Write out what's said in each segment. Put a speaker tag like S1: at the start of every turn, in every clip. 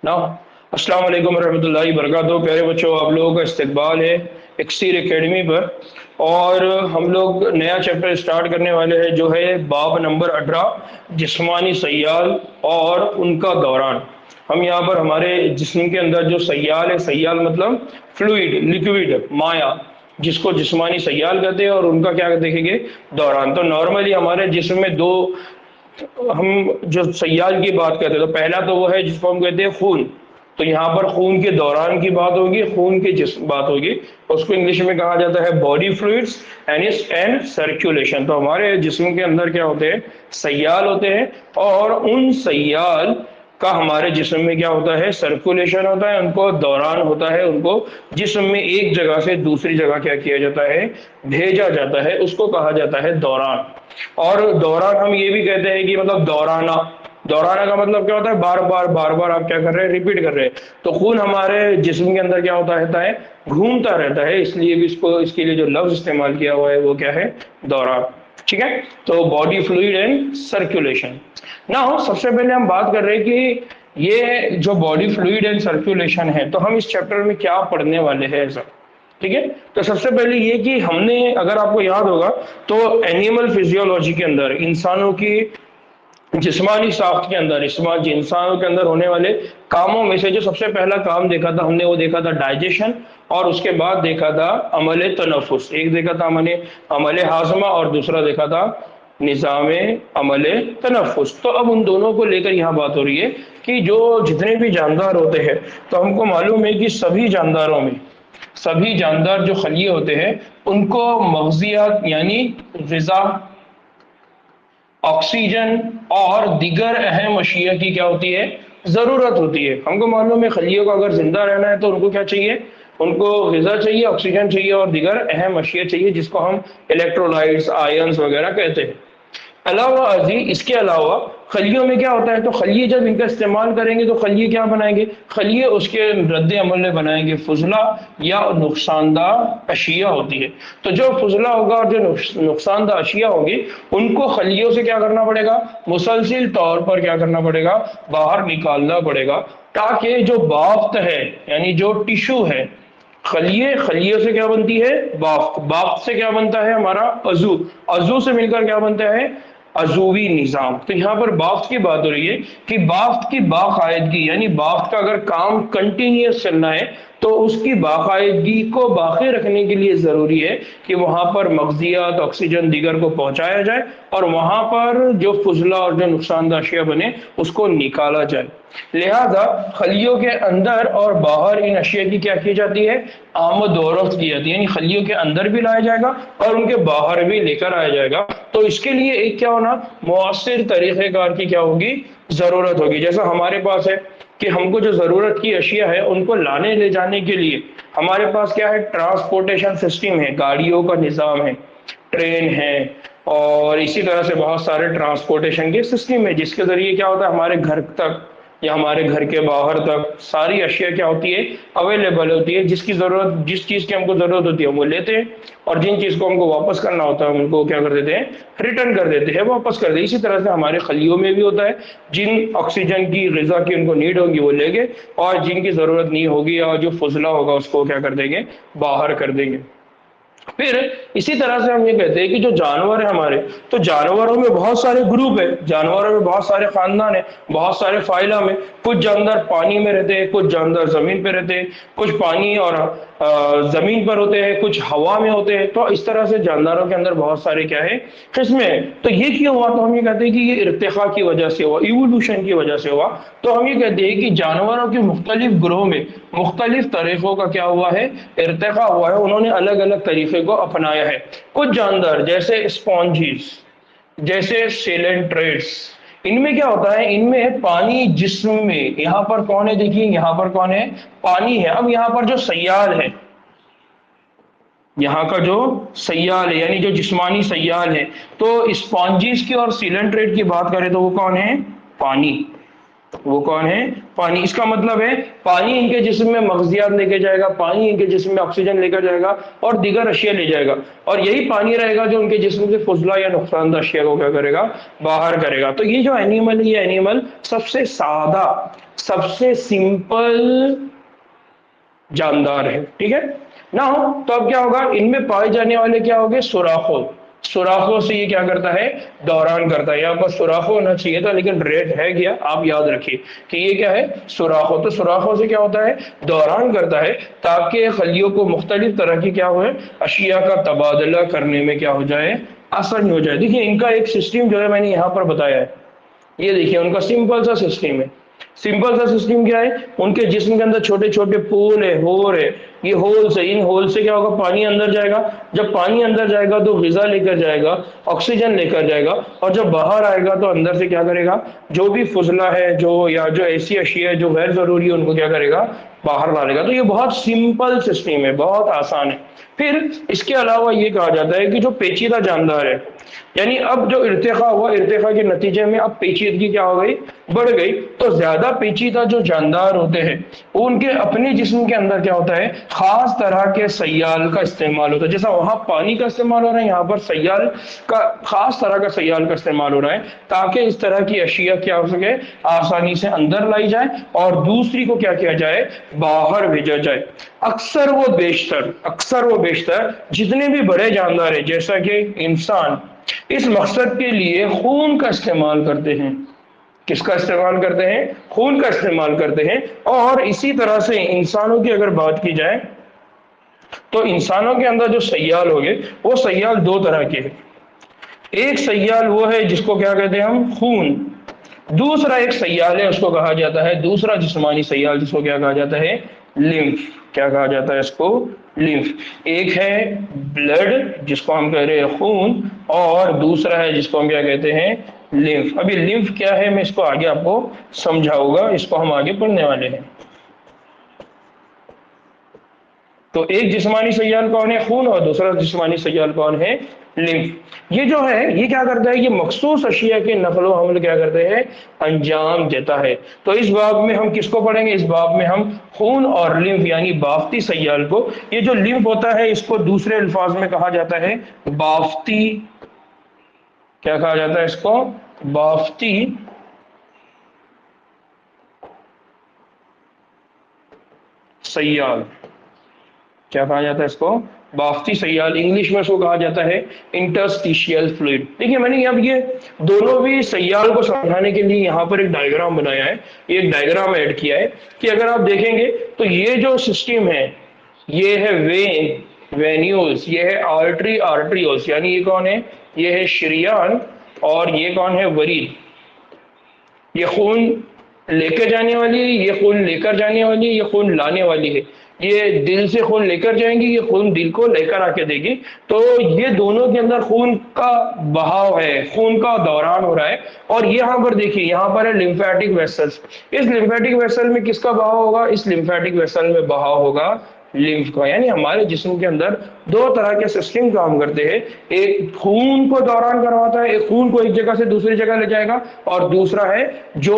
S1: ना। अस्सलाम वालेकुम रहमतुल्लाहि वबरकातुहू। प्यारे बच्चों, आप लोगों का इस्तकबाल है एक्सटीर एकेडमी पर। और हम लोग नया चैप्टर स्टार्ट करने वाले हैं जो है बाब नंबर 18, जिस्मानी सयाल और उनका दौरान। हम यहाँ पर हमारे जिस्म के अंदर जो सयाल है, सयाल मतलब फ्लूइड, लिक्विड, माया, जिसको जिस्मानी सयाल कहते हैं, और उनका क्या देखेंगे, दौरान। तो नॉर्मली हमारे जिस्म में दो, हम जो सयाल की बात करते हैं तो पहला तो वो है जिसको हम कहते हैं खून। तो यहाँ पर खून के दौरान की बात होगी, खून की जिस बात होगी, उसको इंग्लिश में कहा जाता है बॉडी फ्लूइड्स एंड सर्कुलेशन। तो हमारे जिस्म के अंदर क्या होते हैं, सयाल होते हैं, और उन सयाल का हमारे जिस्म में क्या होता है, सर्कुलेशन होता है, उनको दौरान होता है, उनको जिस्म में एक जगह से दूसरी जगह क्या किया जाता है, भेजा जाता है, उसको कहा जाता है दौरान। और दौरान हम ये भी कहते हैं कि मतलब दौराना, दौराना का मतलब क्या होता है, बार बार बार बार आप क्या कर रहे हैं, रिपीट कर रहे हैं। तो खून हमारे जिस्म के अंदर क्या होता रहता है, घूमता रहता है, इसलिए भी इसको, इसके लिए जो लफ्ज इस्तेमाल किया हुआ है वो क्या है, दौरान। ठीक है। तो बॉडी फ्लूइड एंड सर्कुलेशन। ना सबसे पहले हम बात कर रहे हैं कि ये जो बॉडी फ्लूइड एंड सर्कुलेशन है, तो हम इस चैप्टर में क्या पढ़ने वाले हैं ऐसा। ठीक है। तो सबसे पहले ये कि हमने, अगर आपको याद होगा, तो एनिमल फिजियोलॉजी के अंदर, इंसानों की जिस्मानी साख्त के अंदर, इंसानों के अंदर होने वाले कामों में से जो सबसे पहला काम देखा था हमने, वो देखा था डाइजेशन, और उसके बाद देखा था अमल तनफुस। एक देखा था हमने अमल हाजमा, और दूसरा देखा था निज़ाम अमल तनफुस। तो अब उन दोनों को लेकर यहाँ बात हो रही है कि जो जितने भी जानदार होते हैं, तो हमको मालूम है कि सभी जानदारों में, सभी जानदार जो खलिए होते हैं, उनको मगजियात यानी ग़िज़ा, ऑक्सीजन और दीगर अहम अशिया की क्या होती है, ज़रूरत होती है। हमको मालूम है खलियों को अगर जिंदा रहना है तो उनको क्या चाहिए, उनको ग़िज़ा चाहिए, ऑक्सीजन चाहिए, और दीगर अहम अशिया चाहिए, जिसको हम इलेक्ट्रोलाइट्स, आयंस वगैरह कहते हैं। अलावा अजी इसके अलावा खलियों में क्या होता है, तो खलिए जब इनका इस्तेमाल करेंगे तो खलिए क्या बनाएंगे, खलिए उसके रद्द अमल में बनाएंगे फजला या नुकसानदाह अशिया होती है। तो जो फजला होगा और जो नुकसानदाह अशिया होगी, उनको खलियों से क्या करना पड़ेगा, मुसलसिल तौर पर क्या करना पड़ेगा, बाहर निकालना पड़ेगा, ताकि जो बाफ्त है यानी जो टिश्यू है, खलिए, खलियों से क्या बनती है, बाफ्त, बाफ्त से क्या बनता है हमारा अजू, अजू से मिलकर क्या बनता है, अजूवी निज़ाम। तो यहाँ पर बाफ्त की बात हो रही है कि बाफ्त की बाकायदगी, यानी बाफ्त का अगर काम कंटिन्यूस चलना है, तो उसकी बाकायदगी को बाकी रखने के लिए जरूरी है कि वहां पर मगजियात, ऑक्सीजन, दीगर को पहुंचाया जाए, और वहां पर जो फजला और जो नुकसानदा अशिया बने उसको निकाला जाए। लिहाजा खलियों के अंदर और बाहर इन अशिया की क्या की जाती है, आमद और रफ्त की जाती है, यानी खलियों के अंदर भी लाया जाएगा और उनके बाहर भी लेकर आया जाएगा। तो इसके लिए एक क्या होना, मुअस्सिर तरीक़ेकार की क्या होगी, जरूरत होगी। जैसा हमारे पास है कि हमको जो जरूरत की अशिया है उनको लाने ले जाने के लिए हमारे पास क्या है, ट्रांसपोर्टेशन सिस्टम है, गाड़ियों का निज़ाम है, ट्रेन है, और इसी तरह से बहुत सारे ट्रांसपोर्टेशन के सिस्टम है, जिसके जरिए क्या होता है, हमारे घर तक या हमारे घर के बाहर तक सारी अशिया क्या होती है, अवेलेबल होती है। जिसकी जरूरत, जिस चीज की हमको जरूरत होती है वो लेते हैं, और जिन चीज को हमको वापस करना होता है उनको क्या कर देते हैं, रिटर्न कर देते हैं, वापस कर देते हैं। इसी तरह से हमारे खलियों में भी होता है, जिन ऑक्सीजन की, ग़िज़ा की उनको नीड होगी वो लेंगे, और जिनकी जरूरत नहीं होगी और जो फजला होगा उसको क्या कर देंगे, बाहर कर देंगे। फिर इसी तरह से हम ये कहते हैं कि जो जानवर है हमारे, तो जानवरों में बहुत सारे ग्रुप है, जानवरों में बहुत सारे खानदान है, बहुत सारे फाइला में। कुछ जानवर पानी में रहते हैं, कुछ जानवर जमीन पे रहते हैं, कुछ पानी और जमीन पर होते हैं, कुछ हवा में होते हैं। तो इस तरह से जानदारों के अंदर बहुत सारे क्या है, किस्में हैं। तो ये क्यों हुआ, तो हम ये कहते हैं कि ये इर्तिका की वजह से हुआ, इवोल्यूशन की वजह से हुआ। तो हम ये कहते हैं कि जानवरों के मुख्तलिफ ग्रोह में मुख्तलिफ तरीकों का क्या हुआ है, इर्तिका हुआ है, उन्होंने अलग अलग तरीके को अपनाया है। कुछ जानदार जैसे स्पॉन्जीज, जैसे सेलेंट्रेट्स, इनमें क्या होता है, इनमें पानी जिस्म में, यहाँ पर कौन है, देखिए यहाँ पर कौन है, पानी है। अब यहाँ पर जो सयाल है, यहाँ का जो सयाल है यानी जो जिस्मानी सयाल है, तो स्पॉन्जीज की और सिलेंट्रेट की बात करें तो वो कौन है, पानी। वो कौन है? पानी। इसका मतलब है पानी इनके जिस्म में मगजियात लेके जाएगा, पानी इनके जिस्म में ऑक्सीजन लेकर जाएगा और दीगर अशिया ले जाएगा, और यही पानी रहेगा जो उनके जिस्म से फजला या नुकसानदा अशिया को क्या करेगा? बाहर करेगा। तो ये जो एनिमल है, ये एनिमल सबसे सादा, सबसे सिंपल जानदार है, ठीक है ना। हो तो अब क्या होगा, इनमें पाए जाने वाले क्या हो गए? सुराखों। सुराखों से ये क्या करता है? दौरान करता है। यहाँ पर सुराखों होना चाहिए था लेकिन रेड है क्या, आप याद रखिए कि ये क्या है? सुराखों। तो सुराखों से क्या होता है? दौरान करता है, ताकि खलियों को मुख्तलिफ तरह की क्या हो, अशिया का तबादला करने में क्या हो जाए? आसानी हो जाए। देखिए इनका एक सिस्टम जो है मैंने यहाँ पर बताया है, ये देखिए उनका सिंपल सा सिस्टम है। सिंपल सा सिस्टम क्या है? उनके जिस्म के अंदर छोटे छोटे पोल है, होर है, ये होल्स है। इन होल से क्या होगा? पानी अंदर जाएगा। जब पानी अंदर जाएगा तो गिजा लेकर जाएगा, ऑक्सीजन लेकर जाएगा, और जब बाहर आएगा तो अंदर से क्या करेगा? जो भी फुजला है, जो या जो ऐसी अशिया है जो गैर जरूरी है, उनको क्या करेगा? बाहर डालेगा। तो ये बहुत सिंपल सिस्टम है, बहुत आसान है। फिर इसके अलावा ये कहा जाता है कि जो पेचीदा जानदार है, यानी अब जो इर्तिका हुआ, इर्तिका के नतीजे में अब पेचीदगी क्या हो गई? बढ़ गई। तो ज्यादा पेचीदा जो जानदार होते हैं, वो उनके अपने जिस्म के अंदर क्या होता है? खास तरह के सयाल का इस्तेमाल होता है। जैसा वहां पानी का इस्तेमाल हो रहा है, यहाँ पर सयाल का, खास तरह का सयाल का इस्तेमाल हो रहा है, ताकि इस तरह की अशिया क्या हो सके? आसानी से अंदर लाई जाए और दूसरी को क्या किया जाए? बाहर भेजा जाए। अक्सर वो बेशतर जितने भी बड़े जानदार है, जैसा कि इंसान, इस मकसद के लिए खून का इस्तेमाल करते हैं। किसका इस्तेमाल करते हैं? खून का इस्तेमाल करते हैं। और इसी तरह से इंसानों की अगर बात की जाए, तो इंसानों के अंदर जो सयाल हो गए, वो सयाल दो तरह के हैं। एक सयाल वो है जिसको क्या कहते हैं हम? खून। दूसरा एक सयाल है, उसको कहा जाता है, दूसरा जिस्मानी सयाल, जिसको क्या कहा जाता है? लिम्फ। क्या कहा जाता है इसको? लिम्फ। एक है ब्लड, जिसको हम कह रहे हैं खून, और दूसरा है जिसको हम क्या कहते हैं? लिम्फ। अभी लिम्फ क्या है मैं इसको आगे आपको समझाऊंगा, इसको हम आगे पढ़ने वाले हैं। तो एक जिस्मानी सयाल कौन है? खून, और दूसरा जिस्मानी सयाल कौन है? लिम्फ। ये जो है, ये क्या करता है? ये मखसूस अशिया के नकलो हमल क्या करते हैं? अंजाम देता है। तो इस बाब में हम किसको पढ़ेंगे? इस बाब में हम खून और लिम्फ यानी बाफ्ती सयाल को। ये जो लिम्फ होता है, इसको दूसरे अल्फाज में कहा जाता है बाफ्ती। क्या कहा जाता है इसको? बाफ्ती सयाल। क्या कहा जाता है इसको? बाफ्ती सयाल। इंग्लिश में उसको कहा जाता है इंटरस्टिशियल फ्लूइड। देखिए मैंने अब ये दोनों भी सयाल को समझाने के लिए यहाँ पर एक डायग्राम बनाया है, ये एक डायग्राम ऐड किया है कि अगर आप देखेंगे तो ये जो सिस्टम है, ये है वेन, वेन्यूल्स, ये है आर्टरी, आर्ट्रियोल्स, यानी ये कौन है? ये है शरियान, और ये कौन है? वरीद। ये खून लेकर जाने वाली है, ये खून लेकर जाने वाली है, ये खून लाने वाली है। ये दिल से खून लेकर जाएंगी, ये खून दिल को लेकर आके देगी। तो ये दोनों के अंदर खून का बहाव है, खून का दौरान हो रहा है। और यहाँ पर देखिए, यहाँ पर है लिम्फेटिक वेसल्स। इस लिम्फेटिक वेसल में किसका बहाव होगा? इस लिम्फेटिक वेसल में बहाव होगा लिम्फ का। यानी हमारे जिस्म के अंदर दो तरह के सिस्टम काम करते हैं। एक खून को दौरान करवाता है, एक खून को एक जगह से दूसरी जगह ले जाएगा, और दूसरा है जो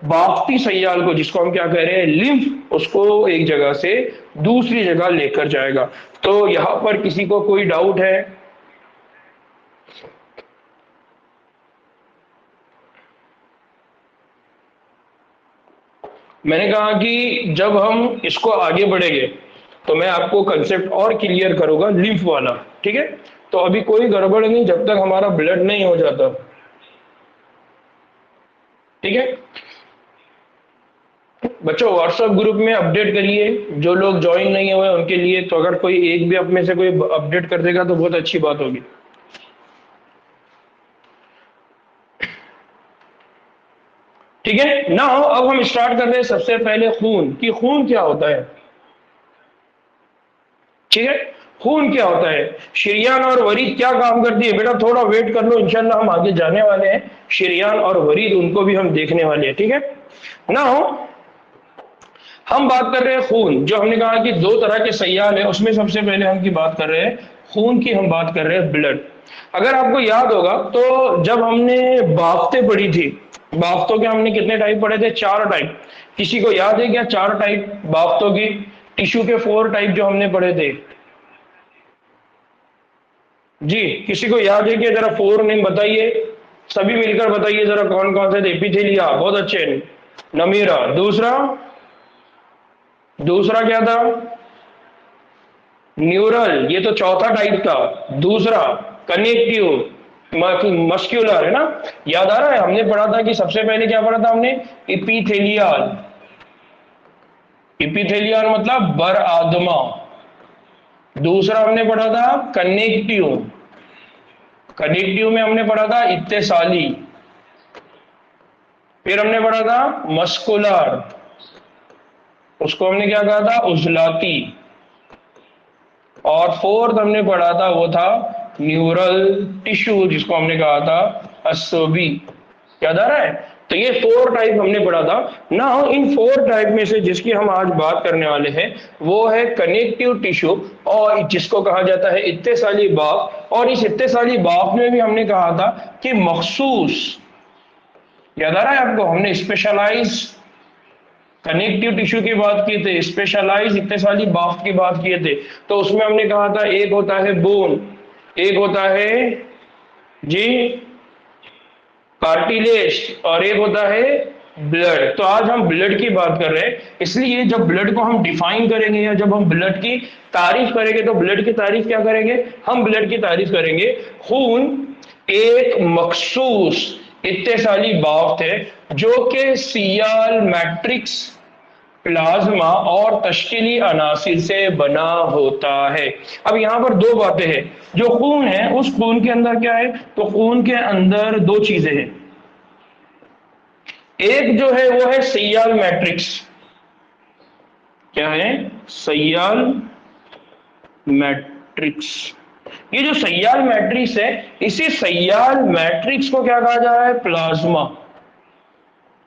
S1: बाफ्ती सयाल को, जिसको हम क्या कह रहे हैं? लिम्फ, उसको एक जगह से दूसरी जगह लेकर जाएगा। तो यहां पर किसी को कोई डाउट है? मैंने कहा कि जब हम इसको आगे बढ़ेंगे तो मैं आपको कंसेप्ट और क्लियर करूंगा लिम्फ वाला, ठीक है। तो अभी कोई गड़बड़ नहीं जब तक हमारा ब्लड नहीं हो जाता, ठीक है। बच्चों व्हाट्सएप ग्रुप में अपडेट करिए, जो लोग ज्वाइन नहीं हुए उनके लिए। तो अगर कोई एक भी आप में से कोई अपडेट कर देगा तो बहुत अच्छी बात होगी। ठीक है ना। अब हम स्टार्ट कर रहे हैं सबसे पहले खून की। खून क्या होता है? ठीक है, खून क्या होता है? शरियान और वरीद क्या काम करती है? बेटा थोड़ा वेट कर लो, इंशाल्लाह हम आगे जाने वाले हैं। शरियान और वरीद, उनको भी हम देखने वाले हैं, ठीक है ना। हम बात कर रहे हैं खून। जो हमने कहा कि दो तरह के सयाल है, उसमें सबसे पहले हम की बात कर रहे हैं खून की, हम बात कर रहे हैं ब्लड। अगर आपको याद होगा तो जब हमने बाफ्तें पढ़ी थी, बाफ्तों के हमने कितने टाइप पढ़े थे? 4 टाइप। किसी को याद है क्या 4 टाइप बाफ्तों की? टिश्यू के 4 टाइप जो हमने पढ़े थे जी, किसी को याद है कि जरा 4 नेम बताइए, सभी मिलकर बताइए जरा कौन कौन से थे? एपिथेलिया, बहुत अच्छे, नमीरा, दूसरा दूसरा क्या था? न्यूरल, ये तो चौथा टाइप था। दूसरा कनेक्टिव, मस्क्यूलर, है ना? याद आ रहा है? हमने पढ़ा था कि सबसे पहले क्या पढ़ा था हमने? इपीथेलियल। इपीथेलियल मतलब बर आदमा। दूसरा हमने पढ़ा था कनेक्टिव, कनेक्टिव में हमने पढ़ा था इत्तेसाली। फिर हमने पढ़ा था मस्कुलर, उसको हमने क्या कहा था? उजलाती। और फोर्थ हमने पढ़ा था वो था न्यूरल टिश्यू, जिसको हमने कहा था अस्सोबी। याद आ रहा है? तो ये 4 टाइप हमने पढ़ा था ना। इन 4 टाइप में से जिसकी हम आज बात करने वाले हैं वो है कनेक्टिव टिश्यू, और जिसको कहा जाता है इत्तेसाली बाफ। और इस इत्तेसाली बाफ में भी हमने कहा था कि मखसूस, याद आ रहा है आपको? हमने स्पेशलाइज कनेक्टिव टिश्यू की बात की थे, स्पेशलाइज इत्तेसाली बाफ्ट की बात किए थे। तो उसमें हमने कहा था एक होता है बोन, एक होता है जी कार्टिलेज, और एक होता है ब्लड। तो आज हम ब्लड की बात कर रहे हैं, इसलिए जब ब्लड को हम डिफाइन करेंगे या जब हम ब्लड की तारीफ करेंगे तो ब्लड की तारीफ क्या करेंगे? हम ब्लड की तारीफ करेंगे। खून एक मखसूस इत्तेसाली बाफ्ट है जो कि सियाल मैट्रिक्स, प्लाज्मा और तश्कीली अनासिर से बना होता है। अब यहाँ पर 2 बातें हैं। जो खून है उस खून के अंदर क्या है? तो खून के अंदर 2 चीजें हैं। एक जो है वो है सियाल मैट्रिक्स। क्या है? सियाल मैट्रिक्स। ये जो सियाल मैट्रिक्स है, इसी सियाल मैट्रिक्स को क्या कहा जा रहा है? प्लाज्मा।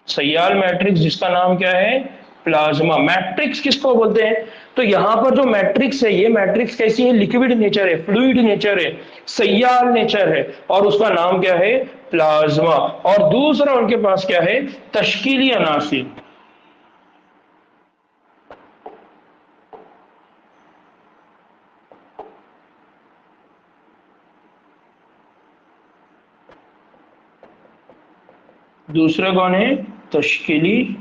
S1: सियाल मैट्रिक्स जिसका नाम क्या है? प्लाज्मा। मैट्रिक्स किसको बोलते हैं? तो यहां पर जो मैट्रिक्स है, ये मैट्रिक्स कैसी है? लिक्विड नेचर है, फ्लूइड नेचर है, सियाल नेचर है, और उसका नाम क्या है? प्लाज्मा। और दूसरा उनके पास क्या है? तश्कीली अनासिर। दूसरा कौन है? तश्कीली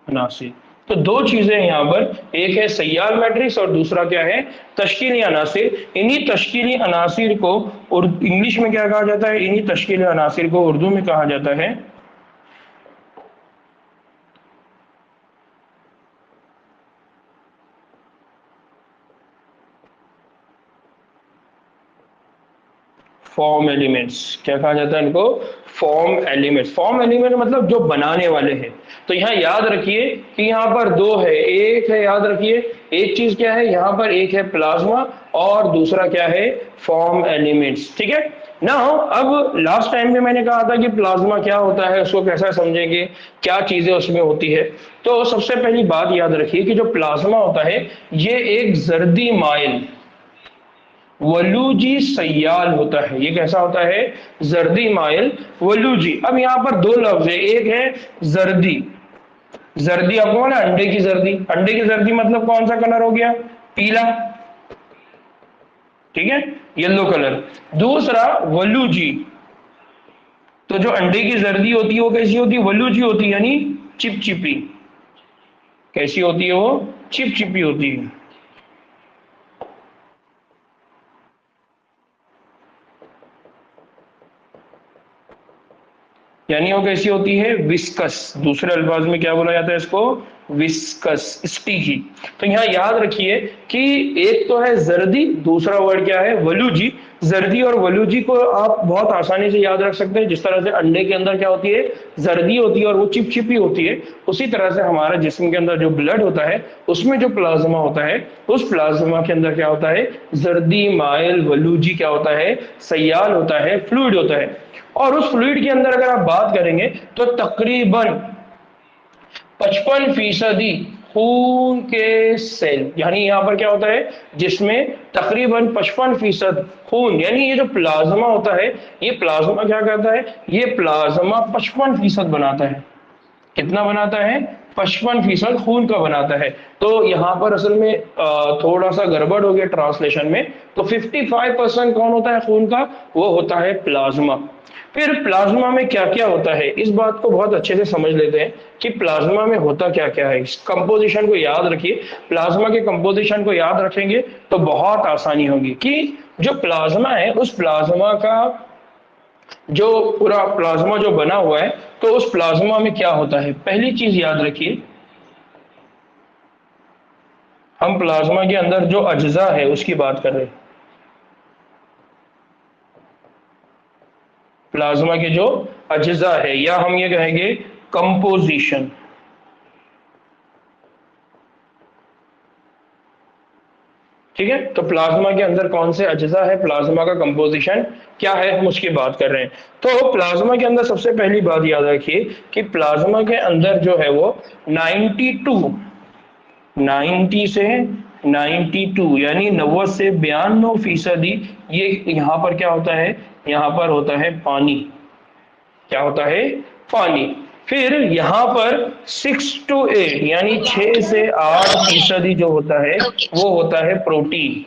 S1: अनासिर। तो 2 चीजें हैं यहां पर, एक है सयाल मैट्रिक्स और दूसरा क्या है? तश्कीली अनासिर। इन्हीं तश्कीली अनासिर को और इंग्लिश में क्या कहा जाता है? इन्हीं तश्कीली अनासिर को उर्दू में कहा जाता है फॉर्म एलिमेंट्स। क्या कहा जाता है इनको? Form elements. फॉर्म एलिमेंट मतलब जो बनाने वाले हैं। तो यहाँ याद रखिए कि यहाँ पर 2 है। एक है, याद रखिए, एक चीज क्या है यहाँ पर? एक है प्लाज्मा और दूसरा क्या है? Form elements. ठीक है ना? अब लास्ट टाइम में मैंने कहा था कि प्लाज्मा क्या होता है, उसको कैसा समझेंगे, क्या चीजें उसमें होती है। तो सबसे पहली बात याद रखिए कि जो प्लाज्मा होता है ये एक जर्दी माइल वलूजी सयाल होता है। ये कैसा होता है? जर्दी माइल वलूजी। अब यहाँ पर 2 लफ्ज है, एक है जर्दी। जर्दी आपको ना, अंडे की जर्दी। अंडे की जर्दी मतलब कौन सा कलर हो गया? पीला, ठीक है, येलो कलर। दूसरा वलूजी, तो जो अंडे की जर्दी होती है वो कैसी होती है? वलूजी होती है, यानी चिपचिपी। कैसी होती है वो? चिपचिपी होती है। यानी वो कैसी होती है? विस्कस। दूसरे अल्फाज में क्या बोला जाता है इसको? Viscous, sticky. तो यहाँ याद रखिए कि एक तो है जर्दी, दूसरा वर्ड क्या है? वलूजी। जर्दी और वलूजी को आप बहुत आसानी से याद रख सकते हैं। जिस तरह से अंडे के अंदर क्या होती है? जर्दी होती है और वो चिपचिपी होती है, उसी तरह से हमारा जिस्म के अंदर जो ब्लड होता है उसमें जो प्लाज्मा होता है, उस प्लाज्मा के अंदर क्या होता है? जर्दी माइल वलूजी क्या होता है? सयाल होता है, फ्लूइड होता है। और उस फ्लूइड के अंदर अगर आप बात करेंगे तो तकरीबन 55% खून के सेल, यानी यहाँ पर क्या होता है, जिसमें तकरीबन 55% खून, यानी ये जो प्लाज्मा होता है, ये प्लाज्मा क्या करता है, ये प्लाज्मा 55% बनाता है। कितना बनाता है, 55% खून का बनाता है। तो यहाँ पर असल में थोड़ा सा गड़बड़ हो गया ट्रांसलेशन में। तो 55% कौन होता है खून का, वो होता है प्लाज्मा। फिर प्लाज्मा में क्या क्या होता है, इस बात को बहुत अच्छे से समझ लेते हैं कि प्लाज्मा में होता क्या क्या है। इस कंपोजिशन को याद रखिए, प्लाज्मा के कंपोजिशन को याद रखेंगे तो बहुत आसानी होगी कि जो प्लाज्मा है, उस प्लाज्मा का जो पूरा प्लाज्मा जो बना हुआ है, तो उस प्लाज्मा में क्या होता है। पहली चीज याद रखिए, हम प्लाज्मा के अंदर जो अज्जा है उसकी बात कर रहे हैं। प्लाज्मा के जो अज्जा है, या हम ये कहेंगे कंपोजिशन। ठीक है, तो प्लाज्मा के अंदर कौन से अज्जा है, प्लाज्मा का कंपोजिशन क्या है, हम उसकी बात कर रहे हैं। तो प्लाज्मा के अंदर सबसे पहली बात याद रखिए कि प्लाज्मा के अंदर जो है वो 90 से 92 यानी 90 से 92% ये यहाँ पर क्या होता है, यहाँ पर होता है पानी। क्या होता है, पानी। फिर यहाँ पर 6 to 8 यानी 6 से 8% जो होता है वो होता है प्रोटीन।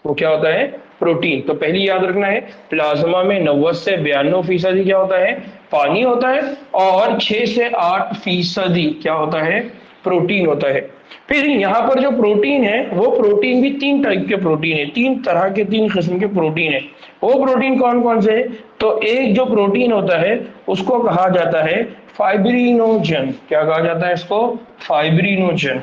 S1: वो क्या होता है, प्रोटीन। तो पहली याद रखना है, प्लाज्मा में 90 से 92% क्या होता है, पानी होता है, और 6 से 8% क्या होता है, प्रोटीन होता है। फिर यहाँ पर जो प्रोटीन है, वो प्रोटीन भी 3 टाइप के प्रोटीन है, 3 तरह के, 3 किस्म के प्रोटीन है। वो प्रोटीन कौन कौन से है, तो एक जो प्रोटीन होता है उसको कहा जाता है फाइब्रिनोजन। क्या कहा जाता है इसको, फाइब्रिनोजन।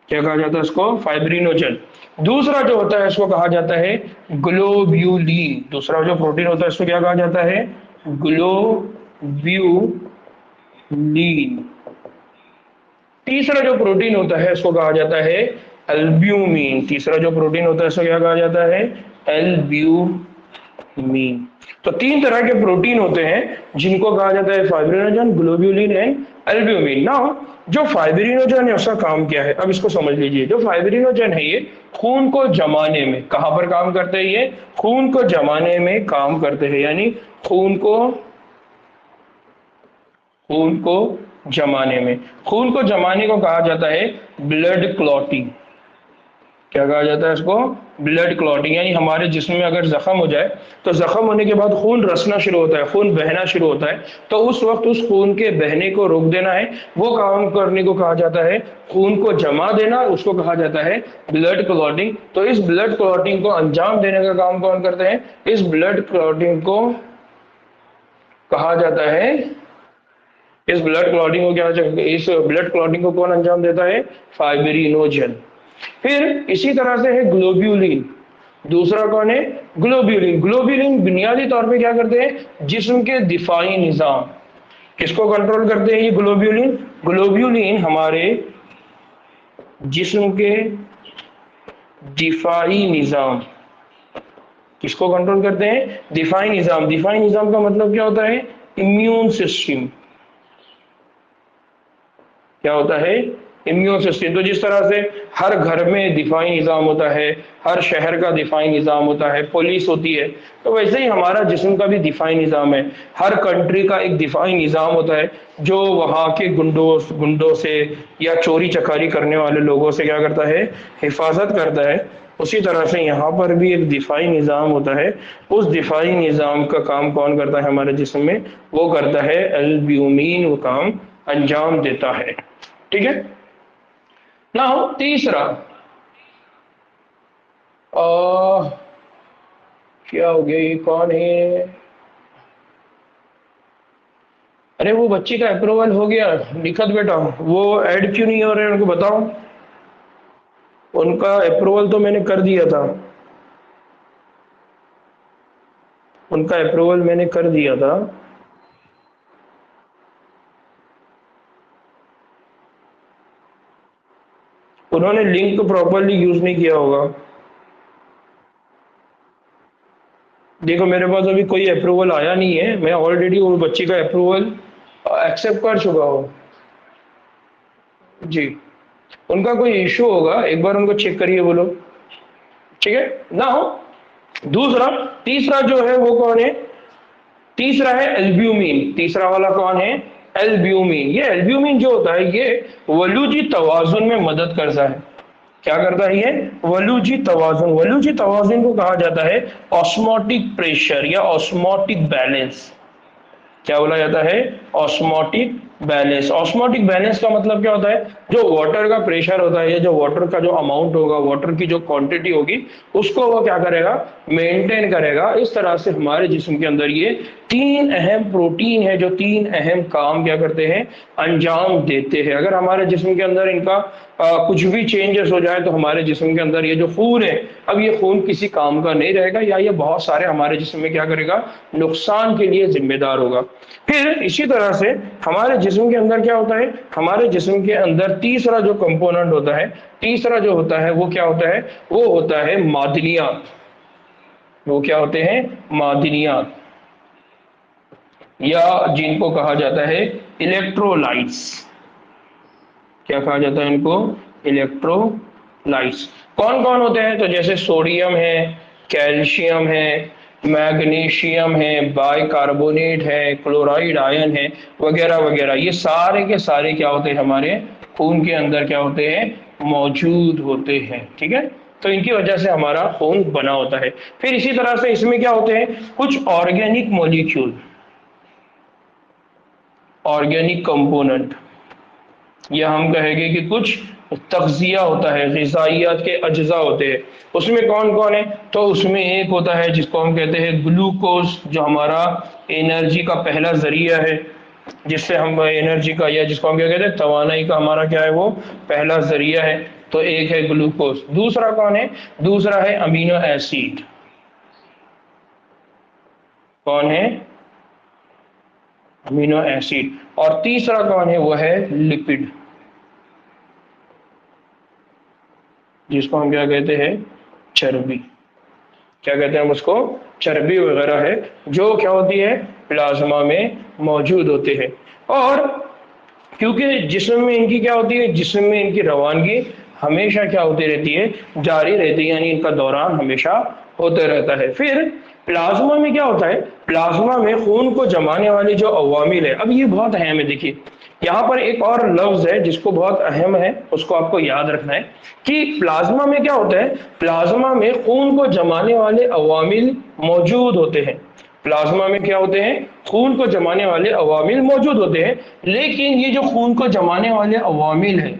S1: क्या कहा जाता है इसको, फाइब्रिनोजन। दूसरा जो होता है इसको कहा जाता है ग्लोब्यूलिन। दूसरा जो प्रोटीन होता है इसको क्या कहा जाता है, ग्लोब्यूलिन। तीसरा जो प्रोटीन होता है इसको कहा जाता है एल्ब्यूमिन। तीसरा जो प्रोटीन होता है इसको क्या कहा जाता है, एल्ब्यूमिन। तो 3 तरह के प्रोटीन होते हैं जिनको कहा जाता है फाइब्रिनोजन, ग्लोब्यूलिन एंड एल्ब्यूमिन। ना, जो फाइब्रिनोजन है उसका काम क्या है, अब इसको समझ लीजिए। जो फाइब्रिनोजन है ये खून को जमाने में, कहां पर काम करते हैं, ये खून को जमाने में काम करते हैं। यानी खून को जमाने में, खून को जमाने को कहा जाता है ब्लड क्लॉटिंग। क्या कहा जाता है इसको, ब्लड क्लॉटिंग। यानी हमारे जिस्म में अगर जख्म हो जाए, तो जख्म होने के बाद खून रसना शुरू होता है, खून बहना शुरू होता है, तो उस वक्त उस खून के बहने को रोक देना है, वो काम करने को कहा जाता है खून को जमा देना, उसको कहा जाता है ब्लड क्लॉटिंग। तो इस ब्लड क्लॉटिंग को अंजाम देने का काम कौन करते हैं, इस ब्लड क्लॉटिंग को कहा जाता है, इस ब्लड क्लॉटिंग को क्या, इस ब्लड क्लॉटिंग को कौन अंजाम देता है, फाइब्रिनोजन। फिर इसी तरह से है ग्लोब्यूलिन। दूसरा कौन है, ग्लोब्यूलिन। ग्लोब्यूलिन बुनियादी तौर पे क्या करते हैं, जिस्म के दिफाई निजाम, किसको कंट्रोल करते हैं ये ग्लोब्यूलिन, ग्लोब्यूलिन हमारे जिस्म के दिफाई निजाम, किसको कंट्रोल करते हैं, दिफाई निजाम। दिफाई निजाम का मतलब क्या होता है, इम्यून सिस्टम। क्या होता है, इम्यून सिस्टम। तो जिस तरह से हर घर में दिफाई निज़ाम होता है, हर शहर का दिफाई निज़ाम होता है, पुलिस होती है, तो वैसे ही हमारा जिस्म का भी दिफाई निज़ाम है। हर कंट्री का एक दिफाई निज़ाम होता है जो वहाँ के गुंडों से या चोरी चकारी करने वाले लोगों से क्या करता है, हिफाजत करता है। उसी तरह से यहाँ पर भी एक दिफाई निज़ाम होता है। उस दिफाई निज़ाम का काम कौन करता है हमारे जिस्म में, वो करता है एल्ब्यूमिन, वो काम अंजाम देता है। ठीक है ना। तीसरा आ, क्या हो गया, ये कौन है, अरे वो बच्ची का अप्रूवल हो गया निखत बेटा, वो ऐड क्यों नहीं हो रहे उनको बताओ। उनका अप्रूवल तो मैंने कर दिया था, उनका अप्रूवल मैंने कर दिया था। उन्होंने लिंक प्रॉपरली यूज नहीं किया होगा। देखो मेरे पास अभी कोई अप्रूवल आया नहीं है, मैं ऑलरेडी वो बच्ची का अप्रूवल एक्सेप्ट कर चुका हूँ जी। उनका कोई इशू होगा, एक बार उनको चेक करिए बोलो, ठीक है ना हो। दूसरा, तीसरा जो है वो कौन है? तीसरा है एल्ब्यूमिन। तीसरा वाला कौन है? एल्ब्यूमिन। ये एल्ब्यूमिन जो होता है ये वलूजी तवाजुन में मदद करता है। क्या करता है ये? वलूजी तवाजुन। वलूजी तवाजुन को कहा जाता है ऑस्मोटिक प्रेशर या ऑस्मोटिक बैलेंस। क्या बोला जाता है? Osmotic balance. ऑस्मोटिक बैलेंस का मतलब क्या होता है? जो वाटर का प्रेशर होता है या जो वाटर का जो अमाउंट होगा, वाटर की जो क्वांटिटी होगी, उसको वो क्या करेगा? मेंटेन करेगा। इस तरह से हमारे जिस्म के अंदर ये तीन अहम प्रोटीन है जो तीन अहम काम क्या करते हैं? अंजाम देते हैं। अगर हमारे जिस्म के अंदर इनका कुछ भी चेंजेस हो जाए तो हमारे जिस्म के अंदर ये जो खून है, अब ये खून किसी काम का नहीं रहेगा या ये बहुत सारे हमारे जिस्म में क्या करेगा? नुकसान के लिए जिम्मेदार होगा। फिर इसी तरह से हमारे जिस्म के अंदर क्या होता है? हमारे जिस्म के अंदर तीसरा जो कंपोनेंट होता है, तीसरा जो होता है वो क्या होता है? वो होता है मादनियात। वो क्या होते हैं? मादनियात, या जिनको कहा जाता है इलेक्ट्रोलाइट्स। क्या कहा जाता है इनको? इलेक्ट्रोलाइट्स। कौन कौन होते हैं? तो जैसे सोडियम है, कैल्शियम है, मैग्नीशियम है, बाइकार्बोनेट है, क्लोराइड आयन है, वगैरह वगैरह। ये सारे के सारे क्या होते हैं? हमारे खून के अंदर क्या होते हैं? मौजूद होते हैं, ठीक है। तो इनकी वजह से हमारा खून बना होता है। फिर इसी तरह से इसमें क्या होते हैं? कुछ ऑर्गेनिक मॉलिक्यूल, ऑर्गेनिक कंपोनेंट, या हम कहेंगे कि कुछ तग़ज़िया होता है, ग़िज़ाइयात के अज्जा होते हैं। उसमें कौन कौन है? तो उसमें एक होता है जिसको हम कहते हैं ग्लूकोज, जो हमारा एनर्जी का पहला जरिया है, जिससे हम एनर्जी का, या जिसको हम क्या कहते हैं, तवानाई का हमारा क्या है? वो पहला जरिया है। तो एक है ग्लूकोज। दूसरा कौन है? दूसरा है अमीनो एसिड। कौन है? Amino acid. और तीसरा कौन है? वो है लिपिड, जिसको हम क्या कहते हैं? चर्बी। क्या कहते हैं हम उसको? चर्बी वगैरह है, जो क्या होती है? प्लाज्मा में मौजूद होते हैं। और क्योंकि जिस्म में इनकी क्या होती है? जिस्म में इनकी रवानगी हमेशा क्या होती रहती है? जारी रहती है, यानी इनका दौरान हमेशा होते रहता है। फिर प्लाज्मा में क्या होता है? प्लाज्मा में खून को जमाने वाली जो अवामिल है, अब ये बहुत अहम है। देखिए यहाँ पर एक और लफ्ज है जिसको बहुत अहम है, उसको आपको याद रखना है कि प्लाज्मा में क्या होता है? प्लाज्मा में खून को जमाने वाले अवामिल मौजूद होते हैं। प्लाज्मा में क्या होते हैं? खून को जमाने वाले अवामिल मौजूद होते हैं। लेकिन ये जो खून को जमाने वाले अवामिल है,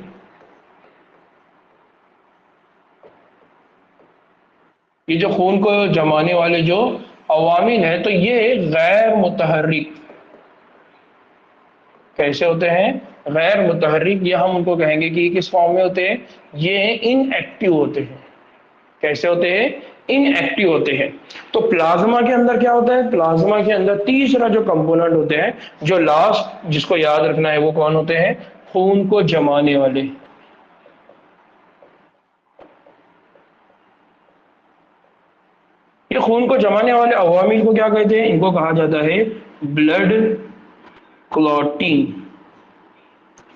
S1: ये जो खून को जमाने वाले जो अवामिल है, तो ये गैर मुतहर्रिक कैसे होते हैं? गैर मुतहर्रिक, या हम उनको कहेंगे कि किस फॉर्म में होते हैं? ये इनएक्टिव होते हैं। कैसे होते हैं? इनएक्टिव होते हैं। तो प्लाज्मा के अंदर क्या होता है? प्लाज्मा के अंदर तीसरा जो कंपोनेंट होते हैं, जो लास्ट जिसको याद रखना है, वो कौन होते हैं? खून को जमाने वाले। ये खून को जमाने वाले अवामिल को क्या कहते हैं? इनको कहा जाता है ब्लड क्लॉटिंग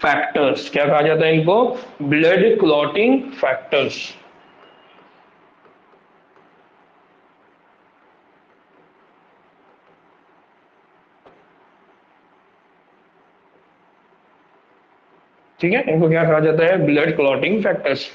S1: फैक्टर्स। क्या कहा जाता है इनको? Blood clotting factors. ठीक है, इनको क्या कहा जाता है? Blood clotting factors.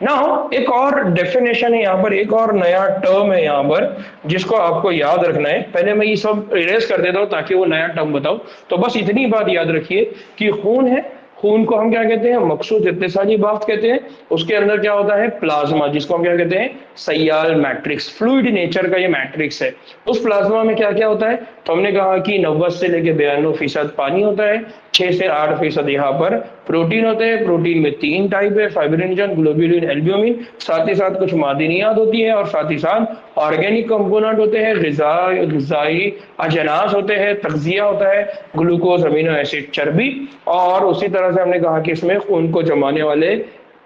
S1: नाउ एक और डेफिनेशन है यहाँ पर, एक और नया टर्म है यहाँ पर जिसको आपको याद रखना है। पहले मैं ये सब इरेज कर देता हूँ ताकि वो नया टर्म बताऊं। तो बस इतनी बात याद रखिए कि खून है, खून को हम क्या कहते हैं? मखसूस इत्तेसाली बाफ्त कहते हैं। उसके अंदर क्या होता है? प्लाज्मा, जिसको हम क्या कहते हैं? सयाल मैट्रिक्स। फ्लूइड नेचर का ये मैट्रिक्स है। उस प्लाज्मा में क्या क्या होता है? तो हमने कहा कि 90 से लेकर 92% पानी होता है, 6 से 8% यहाँ पर प्रोटीन होते हैं। प्रोटीन में 3 टाइप है, फाइब्रिनोजन, ग्लोब्यूलिन, एल्ब्यूमिन। साथ ही साथ कुछ मादनियात होती है, और साथ ही साथ ऑर्गेनिक कंपोनेंट होते हैं, ग़िज़ाई अजनास होते हैं, तग़ज़िया होता है, ग्लूकोज, अमीनो एसिड, चर्बी। और उसी तरह से हमने कहा कि इसमें खून को जमाने वाले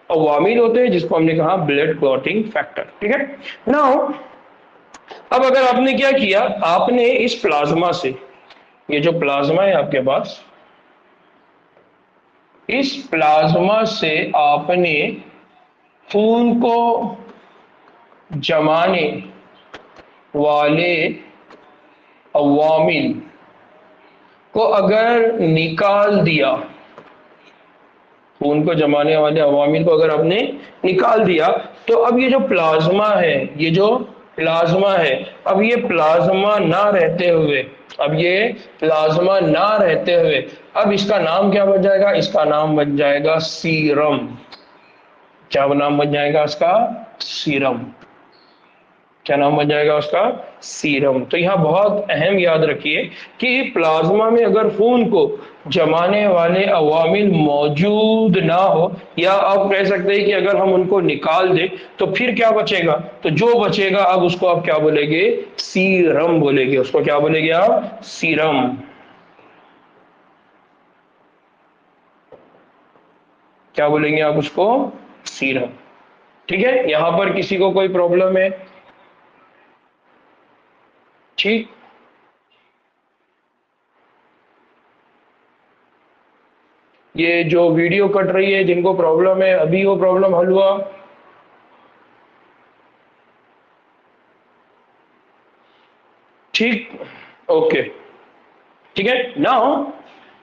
S1: अवामिल होते हैं जिसको हमने कहा ब्लड क्लॉटिंग फैक्टर। ठीक है, नाउ अब अगर आपने क्या किया, आपने इस प्लाज्मा से, ये जो प्लाज्मा है आपके पास, इस प्लाज्मा से आपने खून को जमाने वाले अवामिल को अगर निकाल दिया, खून को जमाने वाले अवामिल को अगर आपने निकाल दिया, तो अब ये जो प्लाज्मा है, ये जो प्लाज्मा है, अब ये प्लाज्मा ना रहते हुए, अब ये प्लाज्मा ना रहते हुए, अब इसका नाम क्या बन जाएगा, इसका नाम बन जाएगा सीरम। क्या नाम बन जाएगा इसका, सीरम। क्या नाम बन जाएगा उसका, सीरम। तो यहां बहुत अहम याद रखिए कि प्लाज्मा में अगर खून को जमाने वाले अवामिल मौजूद ना हो, या आप कह सकते हैं कि अगर हम उनको निकाल दें तो फिर क्या बचेगा, तो जो बचेगा अब उसको आप क्या बोलेंगे, सीरम बोलेंगे। उसको क्या बोलेंगे आप, सीरम। क्या बोलेंगे आप उसको, सीरम। ठीक है, यहां पर किसी को कोई प्रॉब्लम है, ठीक। ये जो वीडियो कट रही है, जिनको प्रॉब्लम है, अभी वो प्रॉब्लम हल हुआ, ठीक, ओके, ठीक है। नाउ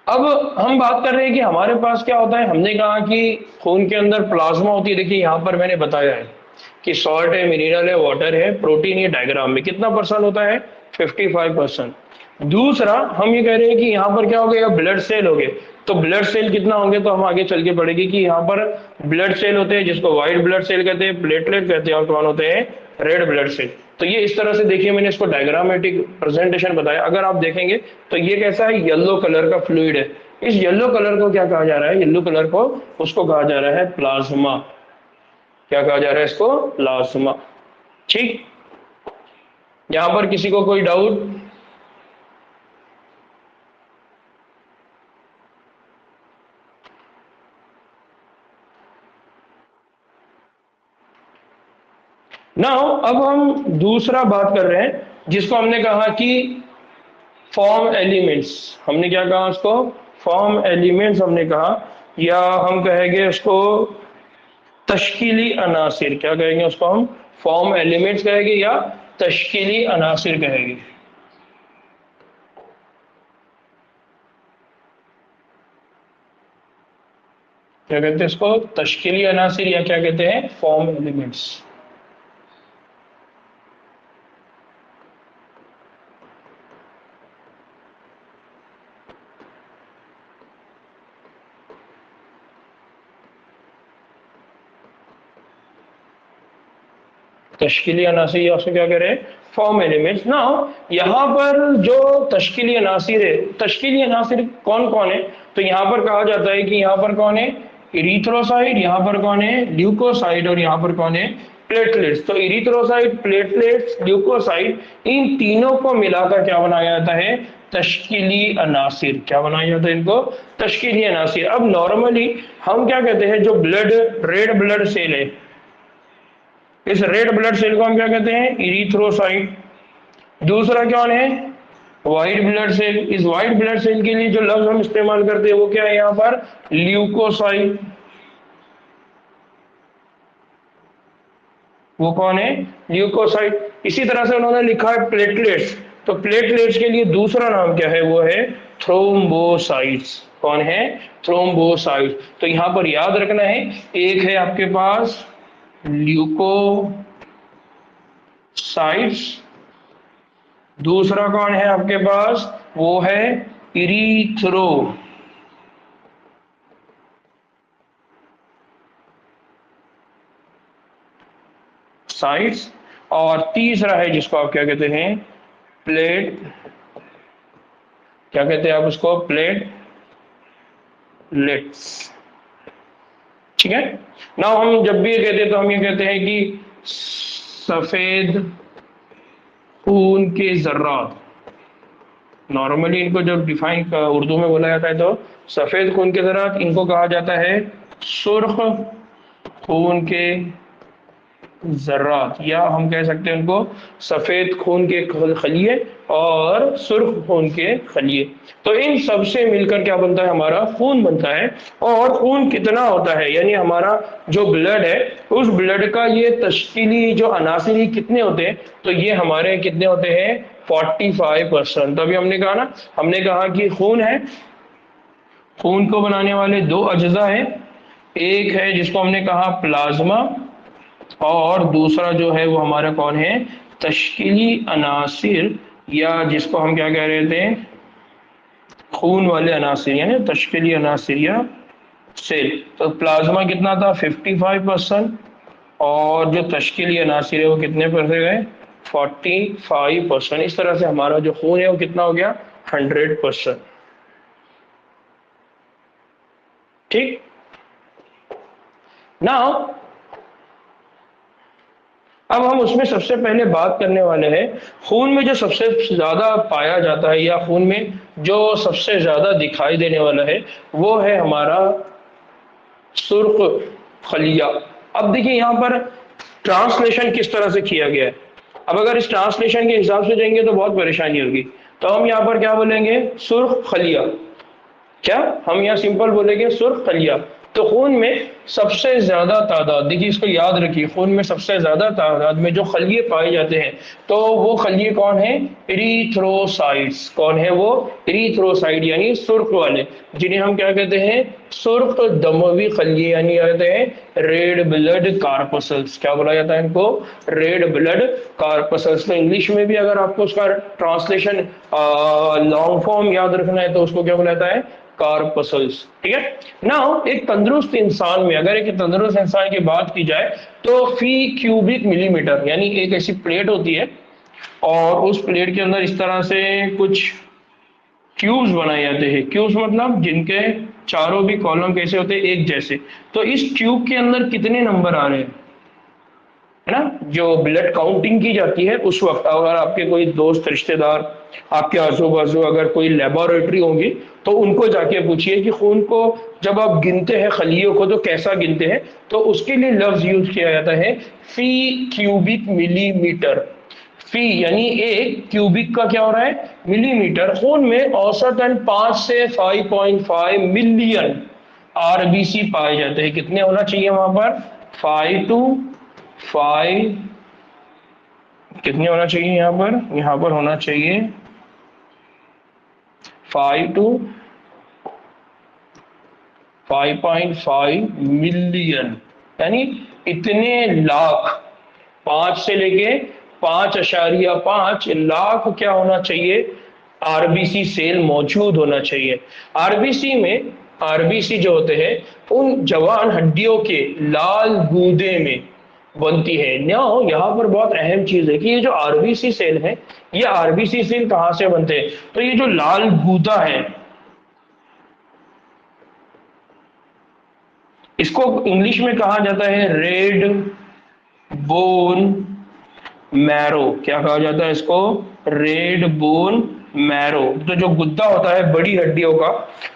S1: अब हम बात कर रहे हैं कि हमारे पास क्या होता है। हमने कहा कि खून के अंदर प्लाज्मा होती है। देखिए यहां पर मैंने बताया है कि सॉल्ट है, मिनरल है, वाटर है, प्रोटीन, ये डायग्राम में कितना परसेंट होता है, 55%। दूसरा हम ये कह रहे हैं कि यहाँ पर क्या हो गया, ब्लड सेल हो गए। तो ब्लड सेल कितना होंगे, तो हम आगे चल के पढ़ेंगे कि यहाँ पर ब्लड सेल होते हैं जिसको व्हाइट ब्लड सेल कहते हैं, प्लेटलेट कहते हैं, और कौन होते हैं, रेड ब्लड सेल। तो ये इस तरह से देखिए, मैंने इसको डायग्रामेटिक प्रेजेंटेशन बताया। अगर आप देखेंगे तो ये कैसा है, येलो कलर का फ्लूइड है। इस येलो कलर को क्या कहा जा रहा है, येलो कलर को उसको कहा जा रहा है प्लाज्मा। क्या कहा जा रहा है इसको, प्लाज्मा। ठीक, यहां पर किसी को कोई डाउट, नाउ अब हम दूसरा बात कर रहे हैं जिसको हमने कहा कि फॉर्म एलिमेंट्स। हमने क्या कहा उसको, फॉर्म एलिमेंट्स हमने कहा, या हम कहेंगे उसको तश्कीली अनासिर। क्या कहेंगे उसको हम, फॉर्म एलिमेंट्स कहेंगे या तश्कीली अनासिर कहेंगे। क्या कहते हैं इसको, तश्कीली अनासिर, या क्या कहते हैं, फॉर्म एलिमेंट्स। तश्कीली अनासिर, या उसको क्या कह रहे हैं, फॉर्म एलिमेंट्स। ना यहाँ पर जो तश्कीली अनासिर है, तश्कीली अनासिर कौन कौन है, तो यहाँ पर कहा जाता है कि यहाँ पर कौन है, इरिथ्रोसाइट, यहाँ पर कौन है, ल्यूकोसाइट, और यहाँ पर कौन है, प्लेटलेट्स। तो इरिथ्रोसाइट, प्लेटलेट्स, ल्यूकोसाइट, इन तीनों को मिलाकर क्या बनाया जाता है, तश्कीली अनासिर। क्या बनाया जाता है इनको, तश्कीली अनासिर। अब नॉर्मली हम क्या कहते हैं, जो ब्लड, रेड ब्लड सेल है, इस रेड ब्लड सेल को हम क्या कहते हैं, इरिथ्रोसाइट। दूसरा कौन है, व्हाइट ब्लड सेल। इस व्हाइट ब्लड सेल के लिए जो लफ्ज हम इस्तेमाल करते हैं वो क्या है, यहाँ पर ल्यूकोसाइट। वो कौन है, ल्यूकोसाइट। इसी तरह से उन्होंने लिखा है प्लेटलेट्स। तो प्लेटलेट्स के लिए दूसरा नाम क्या है, वो है थ्रोम्बोसाइट्स। कौन है, थ्रोम्बोसाइट्स। तो यहां पर याद रखना है, एक है आपके पास ल्यूकोसाइट्स, दूसरा कौन है आपके पास, वो है इरीथ्रोसाइट्स, और तीसरा है जिसको आप क्या कहते हैं, प्लेट, क्या कहते हैं आप उसको, प्लेटलेट्स। ठीक है ना, हम जब भी ये कहते हैं तो हम ये कहते हैं कि सफेद खून के जर्रात। नॉर्मली इनको जब डिफाइन उर्दू में बोला जाता है तो सफेद खून के जर्रात, इनको कहा जाता है सुर्ख खून के जर्रात, या हम कह सकते हैं उनको सफेद खून के खलिए और सुर्ख खून के खलिए। तो इन सब से मिलकर क्या बनता है, हमारा खून बनता है। और खून कितना होता है, यानी हमारा जो ब्लड है उस ब्लड का ये तश्कीली जो अनासिर कितने होते हैं, तो ये हमारे कितने होते हैं 45%। तभी हमने कहा ना, हमने कहा कि खून है, खून को बनाने वाले दो अज्जा है, एक है जिसको हमने कहा प्लाज्मा, और दूसरा जो है वो हमारा कौन है, तश्कीली अनासिर, या जिसको हम क्या कह रहे थे, खून वाले अनासिर यानी तश्कीली अनासिर या सेल। तो प्लाज्मा कितना था 55%, और जो तश्कीली अनासिर है वो कितने पर से गए 45%। इस तरह से हमारा जो खून है वो कितना हो गया 100%। ठीक ना। अब हम उसमें सबसे पहले बात करने वाले हैं, खून में जो सबसे ज्यादा पाया जाता है या खून में जो सबसे ज्यादा दिखाई देने वाला है वो है हमारा सुर्ख खलिया। अब देखिए यहाँ पर ट्रांसलेशन किस तरह से किया गया है। अब अगर इस ट्रांसलेशन के हिसाब से जाएंगे तो बहुत परेशानी होगी। तो हम यहाँ पर क्या बोलेंगे, सुर्ख खलिया। क्या हम यहाँ सिंपल बोलेंगे सुर्ख खलिया। तो खून में सबसे ज्यादा तादाद, देखिए इसको याद रखिए, खून में सबसे ज्यादा तादाद में जो खलिए पाए जाते हैं तो वो खलिए कौन है, इरीथ्रोसाइट्स। कौन है वो, इरीथ्रोसाइट यानी सुर्ख वाले, जिन्हें हम क्या कहते हैं, सुर्ख दमवी खलिए, यानी कहते हैं रेड ब्लड कार्पसल्स। क्या बोला जाता है इनको, रेड ब्लड कार्पसल्स। तो इंग्लिश में भी अगर आपको उसका ट्रांसलेशन लॉन्ग फॉर्म याद रखना है तो उसको क्या बोला जाता है, कार्पसल्स। ठीक है ना। एक तंदुरुस्त इंसान में, अगर एक तंदुरुस्त इंसान की बात की जाए तो फी क्यूबिक मिलीमीटर, यानी एक ऐसी प्लेट होती है और उस प्लेट के अंदर इस तरह से कुछ क्यूब्स बनाए जाते हैं। क्यूब्स मतलब जिनके चारों भी कॉलम कैसे होते हैं, एक जैसे। तो इस ट्यूब के अंदर कितने नंबर आ रहे हैं, है ना। जो ब्लड काउंटिंग की जाती है उस वक्त, अगर आपके कोई दोस्त रिश्तेदार आपके आजू बाजू अगर कोई लेबोरेटरी होगी तो उनको जाके पूछिए कि खून को जब आप गिनते हैं खलियों को तो कैसा गिनते हैं, तो उसके लिए लफ्ज यूज किया जाता है फी क्यूबिक मिलीमीटर। फी यानी एक, क्यूबिक का क्या हो रहा है मिलीमीटर। खून में औसतन 5 से 5.5 मिलियन आरबीसी पाए जाते हैं। कितने होना चाहिए वहां पर, 5 टू 5, कितने होना चाहिए यहाँ पर, यहाँ पर होना चाहिए 5 टू 5.5 मिलियन, यानी इतने लाख, 5 से लेके 5.5 लाख क्या होना चाहिए, आरबीसी सेल मौजूद होना चाहिए। आरबीसी में, आरबीसी जो होते हैं उन जवान हड्डियों के लाल गूदे में बनती है। न्याओ यहाँ पर बहुत अहम चीज है कि ये जो आरबीसी सेल है, ये आरबीसी सेल कहाँ से बनते हैं, तो ये जो लाल गूदा है इसको इंग्लिश में कहा जाता है रेड बोन मैरो। क्या कहा जाता है इसको, रेड बोन मैरो। तो जो गुद्दा होता है बड़ी हड्डियों का,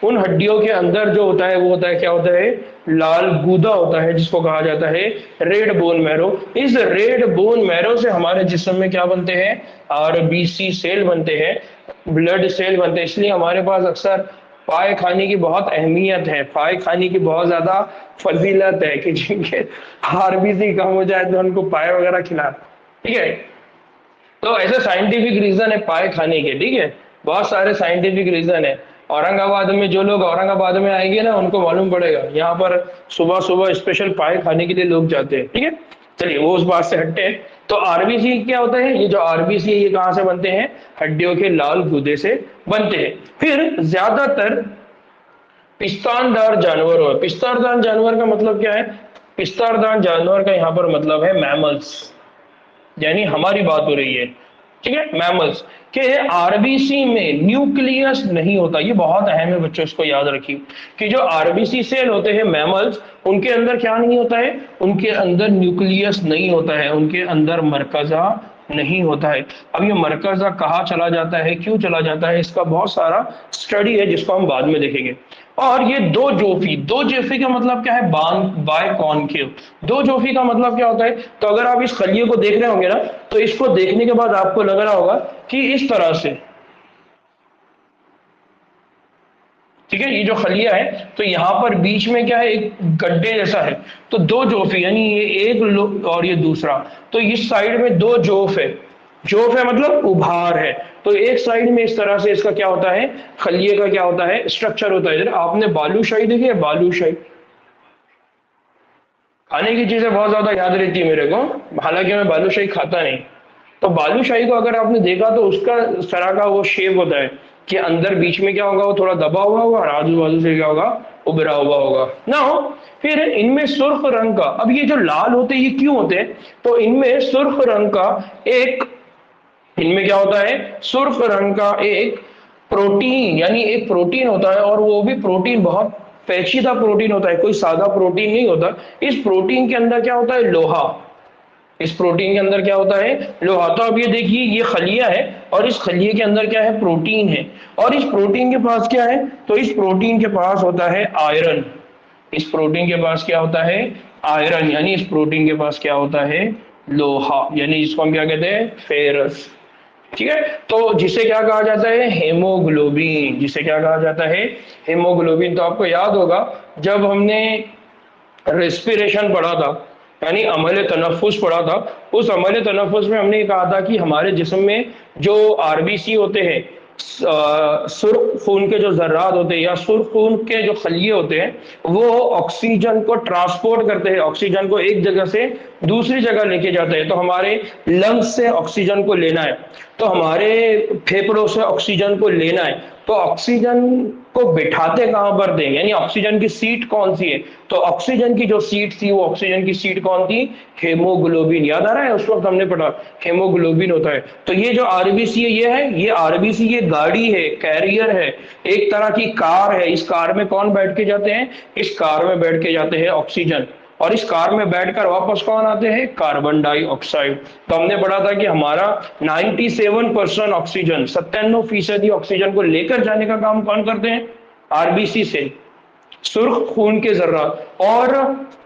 S1: उन हड्डियों के अंदर जो होता है वो होता है, क्या होता है, लाल गूदा होता है, जिसको कहा जाता है रेड बोन मैरो। इस रेड बोन मैरो से हमारे जिस्म में क्या बनते हैं, आरबीसी सेल बनते हैं, ब्लड सेल बनते हैं। इसलिए हमारे पास अक्सर पाए खाने की बहुत अहमियत है, पाए खाने की बहुत ज्यादा फजीलत है कि जिनके आरबीसी कम हो जाए तो उनको पाए वगैरह खिला। ठीक है, तो ऐसे साइंटिफिक रीजन है पाए खाने के। ठीक है, बहुत सारे साइंटिफिक रीजन है। औरंगाबाद में जो लोग औरंगाबाद में आएंगे ना उनको मालूम पड़ेगा, यहाँ पर सुबह सुबह स्पेशल पाए खाने के लिए लोग जाते हैं। ठीक है, चलिए वो उस बात से हटते हैं। तो आरबीसी क्या होता है, ये जो आरबीसी ये कहाँ से बनते हैं, हड्डियों के लाल गूदे से बनते हैं। फिर ज्यादातर पिस्तानदार जानवर हो, पिस्तानदार जानवर का मतलब क्या है, पिस्तानदार जानवर का यहाँ पर मतलब है मैमल्स, यानी हमारी बात हो रही है। ठीक है, मैमल्स के आरबीसी में न्यूक्लियस नहीं होता। ये बहुत अहम है बच्चों, इसको याद रखिए कि जो आरबीसी सेल होते हैं मैमल्स, उनके अंदर क्या नहीं होता है, उनके अंदर न्यूक्लियस नहीं होता है, उनके अंदर मरकजा नहीं होता है। अब ये मरकजा कहाँ चला जाता है, क्यों चला जाता है, इसका बहुत सारा स्टडी है जिसको हम बाद में देखेंगे। और ये दो जोफी का मतलब क्या है, बाय कॉनकेव। दो जोफी का मतलब क्या होता है, तो अगर आप इस खलिए को देख रहे होंगे ना, तो इसको देखने के बाद आपको लग रहा होगा कि इस तरह से, ठीक है, ये जो खलिया है, तो यहाँ पर बीच में क्या है, एक गड्ढे जैसा है। तो दो जोफी, यानी ये एक और ये दूसरा, तो इस साइड में दो जोफ है। जोफ है मतलब उभार है। तो एक साइड में इस तरह से इसका क्या होता है, खलिए का क्या होता है, स्ट्रक्चर होता है। आपने बालूशाही देखी है, बालूशाही, खाने की चीजें बहुत ज्यादा याद रहती है मेरे को, हालांकि मैं बालूशाही खाता नहीं। तो बालूशाही को अगर आपने देखा तो उसका इस तरह का वो शेप होता है कि अंदर बीच में क्या होगा, वो थोड़ा दबा हुआ होगा और आजू बाजू से क्या होगा, उभरा हुआ होगा ना हो। फिर इनमें सुर्ख रंग का, अब ये जो लाल होते हैं ये क्यों होते हैं, तो इनमें सुर्ख रंग का एक, इनमें क्या होता है, सुर्ख रंग का एक प्रोटीन, यानी एक प्रोटीन होता है, और वो भी प्रोटीन बहुत पेचीदा प्रोटीन होता है, कोई सादा प्रोटीन नहीं होता। इस प्रोटीन के अंदर क्या होता है, लोहा। इस प्रोटीन के अंदर क्या होता है, लोहा। तो अब ये देखिए, ये खलिया है और इस खलिए के अंदर क्या है, प्रोटीन है। और इस प्रोटीन के पास क्या है, तो इस प्रोटीन के पास होता है आयरन। इस प्रोटीन के पास क्या होता है, आयरन, यानी इस प्रोटीन के पास क्या होता है, लोहा, यानी इसको हम क्या कहते हैं, फेरस। ठीक है, तो जिसे क्या कहा जाता है, हेमोग्लोबिन। जिसे क्या कहा जाता है, हेमोग्लोबिन। तो आपको याद होगा जब हमने रेस्पिरेशन पढ़ा था, यानी अमल तनफुस पढ़ा था, उस अमल तनफुस में हमने कहा था कि हमारे जिस्म में जो आरबीसी होते हैं, सुर्ख खून के जो जर्रात होते हैं या सुर्ख खून के जो खलिए होते हैं, वो ऑक्सीजन को ट्रांसपोर्ट करते हैं, ऑक्सीजन को एक जगह से दूसरी जगह लेके जाते हैं। तो हमारे लंग्स से ऑक्सीजन को लेना है, तो हमारे फेफड़ों से ऑक्सीजन को लेना है, तो ऑक्सीजन को बिठाते कहां पर थे, यानी ऑक्सीजन की सीट कौन सी है, तो ऑक्सीजन की जो सीट थी, वो ऑक्सीजन की सीट कौन थी, हेमोग्लोबिन। याद आ रहा है, उस वक्त हमने पढ़ा हेमोग्लोबिन होता है। तो ये जो आरबीसी है, ये है, ये आरबीसी, ये गाड़ी है, कैरियर है, एक तरह की कार है। इस कार में कौन बैठ के जाते हैं, इस कार में बैठ के जाते हैं ऑक्सीजन, और इस कार में बैठकर वापस कौन आते हैं, कार्बन डाइऑक्साइड। तो हमने पढ़ा था कि हमारा 97% ऑक्सीजन, 97% ऑक्सीजन को लेकर जाने का काम कौन करते हैं, आरबीसी से, सुर्ख खून के जर्रा। और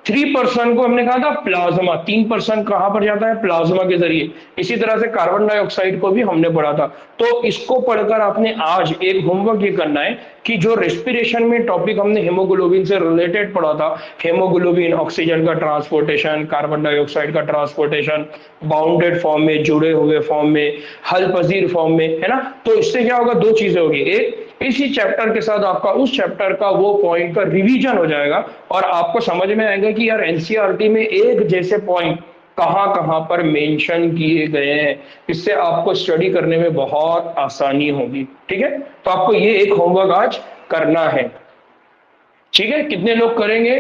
S1: 3% को हमने कहा था प्लाज्मा, 3% कहां पर जाता है, प्लाज्मा के जरिए। इसी तरह से कार्बन डाइऑक्साइड को भी हमने पढ़ा था। तो इसको पढ़कर आपने आज एक होमवर्क ये करना है कि जो रेस्पिरेशन में टॉपिक हमने हेमोग्लोबिन से रिलेटेड पढ़ा था, हेमोग्लोबिन ऑक्सीजन का ट्रांसपोर्टेशन, कार्बन डाइऑक्साइड का ट्रांसपोर्टेशन, बाउंडेड फॉर्म में, जुड़े हुए फॉर्म में, हल पजीर फॉर्म में, है ना। तो इससे क्या होगा, दो चीजें होगी, एक इसी चैप्टर के साथ आपका उस चैप्टर का वो पॉइंट का रिवीजन हो जाएगा, और आपको समझ में आएगा कि यार एनसीईआरटी में एक जैसे पॉइंट कहां कहां पर मेंशन किए गए हैं। इससे आपको स्टडी करने में बहुत आसानी होगी। ठीक है, तो आपको ये एक होमवर्क आज करना है। ठीक है, कितने लोग करेंगे,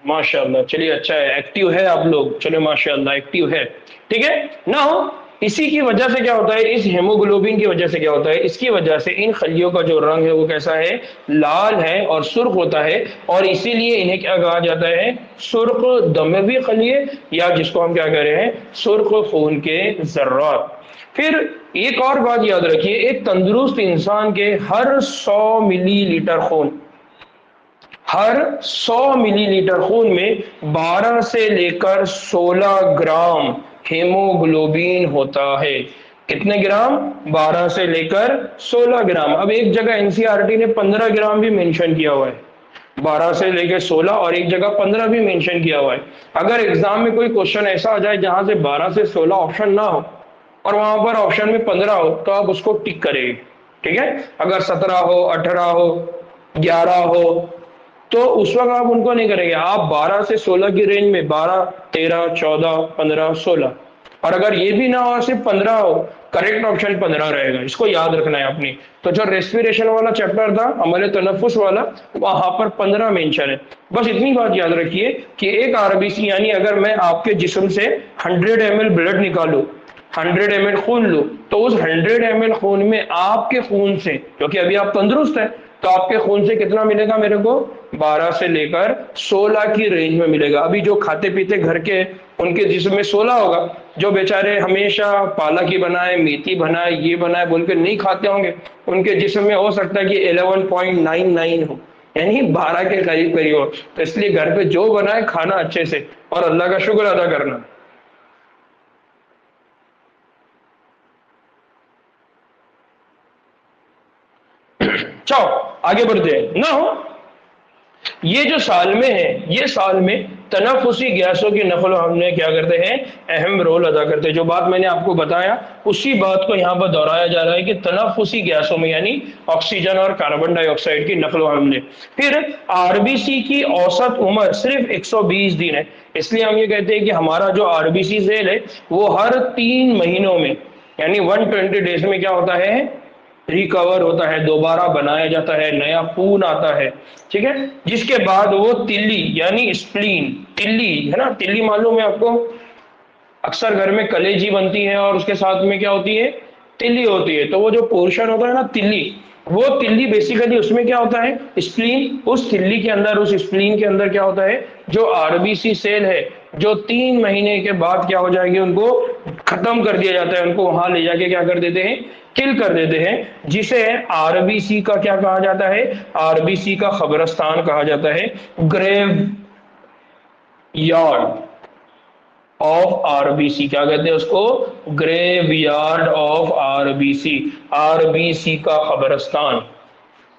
S1: माशाल्लाह, चलिए अच्छा है, एक्टिव है आप लोग, चलो माशाल्लाह एक्टिव है। ठीक है ना। इसी की वजह से क्या होता है, इस हेमोग्लोबिन की वजह से क्या होता है, इसकी वजह से इन खलियों का जो रंग है वो कैसा है, लाल है और सुर्ख होता है, और इसीलिए इन्हें क्या कहा जाता है, सुर्ख दमवी खलिए, या जिसको हम क्या कह रहे हैं, सुर्ख खून के जर्रात। फिर एक और बात याद रखिए, एक तंदुरुस्त इंसान के हर 100 मिलीलीटर खून, हर 100 मिलीलीटर खून में 12 से लेकर 16 ग्राम हेमोग्लोबिन होता है। कितने ग्राम, 12 से लेकर 16 ग्राम। अब एक जगह एनसीईआरटी ने 15 ग्राम भी मेंशन किया हुआ है, 12 से लेकर 16, और एक जगह 15 भी मेंशन किया हुआ है। अगर एग्जाम में कोई क्वेश्चन ऐसा आ जाए जहां से 12 से 16 ऑप्शन ना हो और वहां पर ऑप्शन में 15 हो, तो आप उसको टिक करेंगे। ठीक है, अगर 17 हो, 18 हो, 11 हो, तो उस वक्त आप उनको नहीं करेंगे, आप 12 से 16 की रेंज में, 12, 13, 14, 15, 16, और अगर ये भी ना हो, सिर्फ 15 हो, करेक्ट ऑप्शन 15 रहेगा। इसको याद रखना है अपनी। तो जो रेस्पिरेशन वाला चैप्टर था, अमल तनफुस वाला, वहां पर 15 मेंशन है। बस इतनी बात याद रखिए कि एक आरबीसी, यानी अगर मैं आपके जिस्म से 100 ml ब्लड निकालू, 100 ml खून लो, तो उस 100 ml खून में आपके खून से, क्योंकि अभी आप तंदुरुस्त है, तो आपके खून से कितना मिलेगा मेरे को? 12 से लेकर 16 की रेंज में मिलेगा। अभी जो खाते पीते घर के, उनके जिस्म में 16 होगा। जो बेचारे हमेशा पालक ही बनाए, मेथी बनाए, ये बनाए बोल के नहीं खाते होंगे, उनके जिस्म में हो सकता है कि 11.99 हो, यानी 12 के करीब करीब हो। तो इसलिए घर पे जो बनाए खाना अच्छे से और अल्लाह का शुक्र अदा करना। चलो आगे बढ़ते हैं ना। हो ये जो साल में है, ये साल में तनफुसी गैसों की नकल हमने क्या करते हैं, अहम रोल अदा करते हैं। जो बात मैंने आपको बताया उसी बात को यहाँ पर दोहराया जा रहा है कि तनफुसी गैसों में यानी ऑक्सीजन और कार्बन डाइऑक्साइड की नकल हमले। फिर आरबीसी की औसत उम्र सिर्फ 120 दिन है। इसलिए हम ये कहते हैं कि हमारा जो आरबीसी सेल है वो हर 3 महीनों में यानी 120 डेज में क्या होता है, रिकवर होता है, दोबारा बनाया जाता है, नया खून आता है। ठीक है, जिसके बाद वो तिल्ली यानी स्प्लीन, तिल्ली है ना, तिल्ली मालूम है आपको? अक्सर घर में कलेजी बनती है और उसके साथ में क्या होती है, तिल्ली होती है। तो वो जो पोर्शन होता है ना तिल्ली, वो तिल्ली बेसिकली उसमें क्या होता है, स्प्लीन। उस तिल्ली के अंदर, उस स्प्लीन के अंदर क्या होता है, जो आरबीसी सेल है, जो 3 महीने के बाद क्या हो जाएगी, उनको खत्म कर दिया जाता है, उनको वहां ले जाके क्या कर देते हैं, किल कर देते हैं। जिसे आरबीसी का क्या कहा जाता है, आरबीसी का खबरस्तान कहा जाता है, ग्रेव यार्ड ऑफ आरबीसी। क्या कहते हैं उसको, ग्रेवयार्ड ऑफ आरबीसी, आरबीसी का खबरस्तान।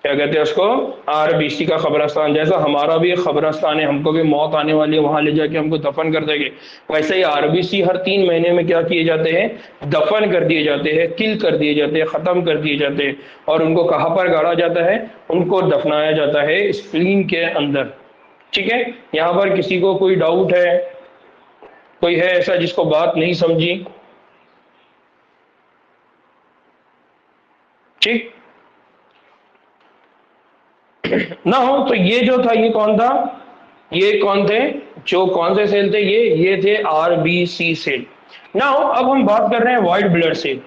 S1: क्या कहते हैं उसको, आरबीसी का खबरस्तान। जैसा हमारा भी एक खबरस्तान है, हमको भी मौत आने वाली है, वहां ले जाके हमको दफन कर देंगे, वैसे ही आरबीसी हर 3 महीने में क्या किए जाते हैं, दफन कर दिए जाते हैं, किल कर दिए जाते हैं, खत्म कर दिए जाते हैं। और उनको कहाँ पर गाड़ा जाता है, उनको दफनाया जाता है स्प्लीन के अंदर। ठीक है, यहाँ पर किसी को कोई डाउट है, कोई है ऐसा जिसको बात नहीं समझी? ठीक ना हो तो ये जो था, ये कौन था, ये कौन थे, जो कौन से सेल थे, ये थे आरबीसी सेल। ना हो अब हम बात कर रहे हैं व्हाइट ब्लड सेल।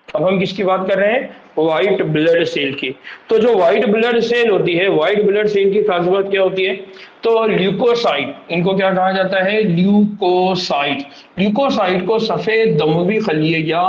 S1: अब हम किसकी बात कर रहे हैं, व्हाइट ब्लड सेल की। तो जो व्हाइट ब्लड सेल होती है, व्हाइट ब्लड सेल की खास बात क्या होती है, तो ल्यूकोसाइट, इनको क्या कहा जाता है, ल्यूकोसाइट। ल्यूकोसाइट को सफेद दमवी खलिए या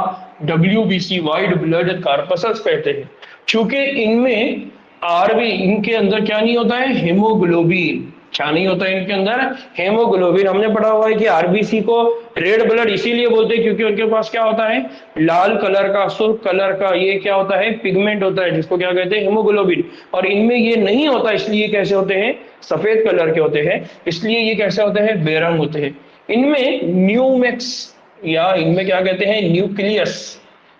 S1: डब्ल्यूबीसी व्हाइट ब्लड कार्पसस कहते हैं। चूंकि इनमें आरबी, इनके अंदर क्या नहीं होता है, हेमोग्लोबिन। क्या नहीं होता है इनके अंदर, हेमोग्लोबिन। हमने पढ़ा हुआ है कि आरबीसी को रेड ब्लड इसीलिए बोलते हैं क्योंकि उनके पास क्या होता है, लाल कलर का, सुर्ख कलर का ये क्या होता है, पिगमेंट होता है, जिसको क्या कहते हैं, हेमोग्लोबिन। और इनमें ये नहीं होता, इसलिए कैसे होते हैं, सफेद कलर के होते हैं। इसलिए ये कैसे होते हैं, बेरंग होते हैं। इनमें न्यूमेक्स या इनमें क्या कहते हैं, न्यूक्लियस।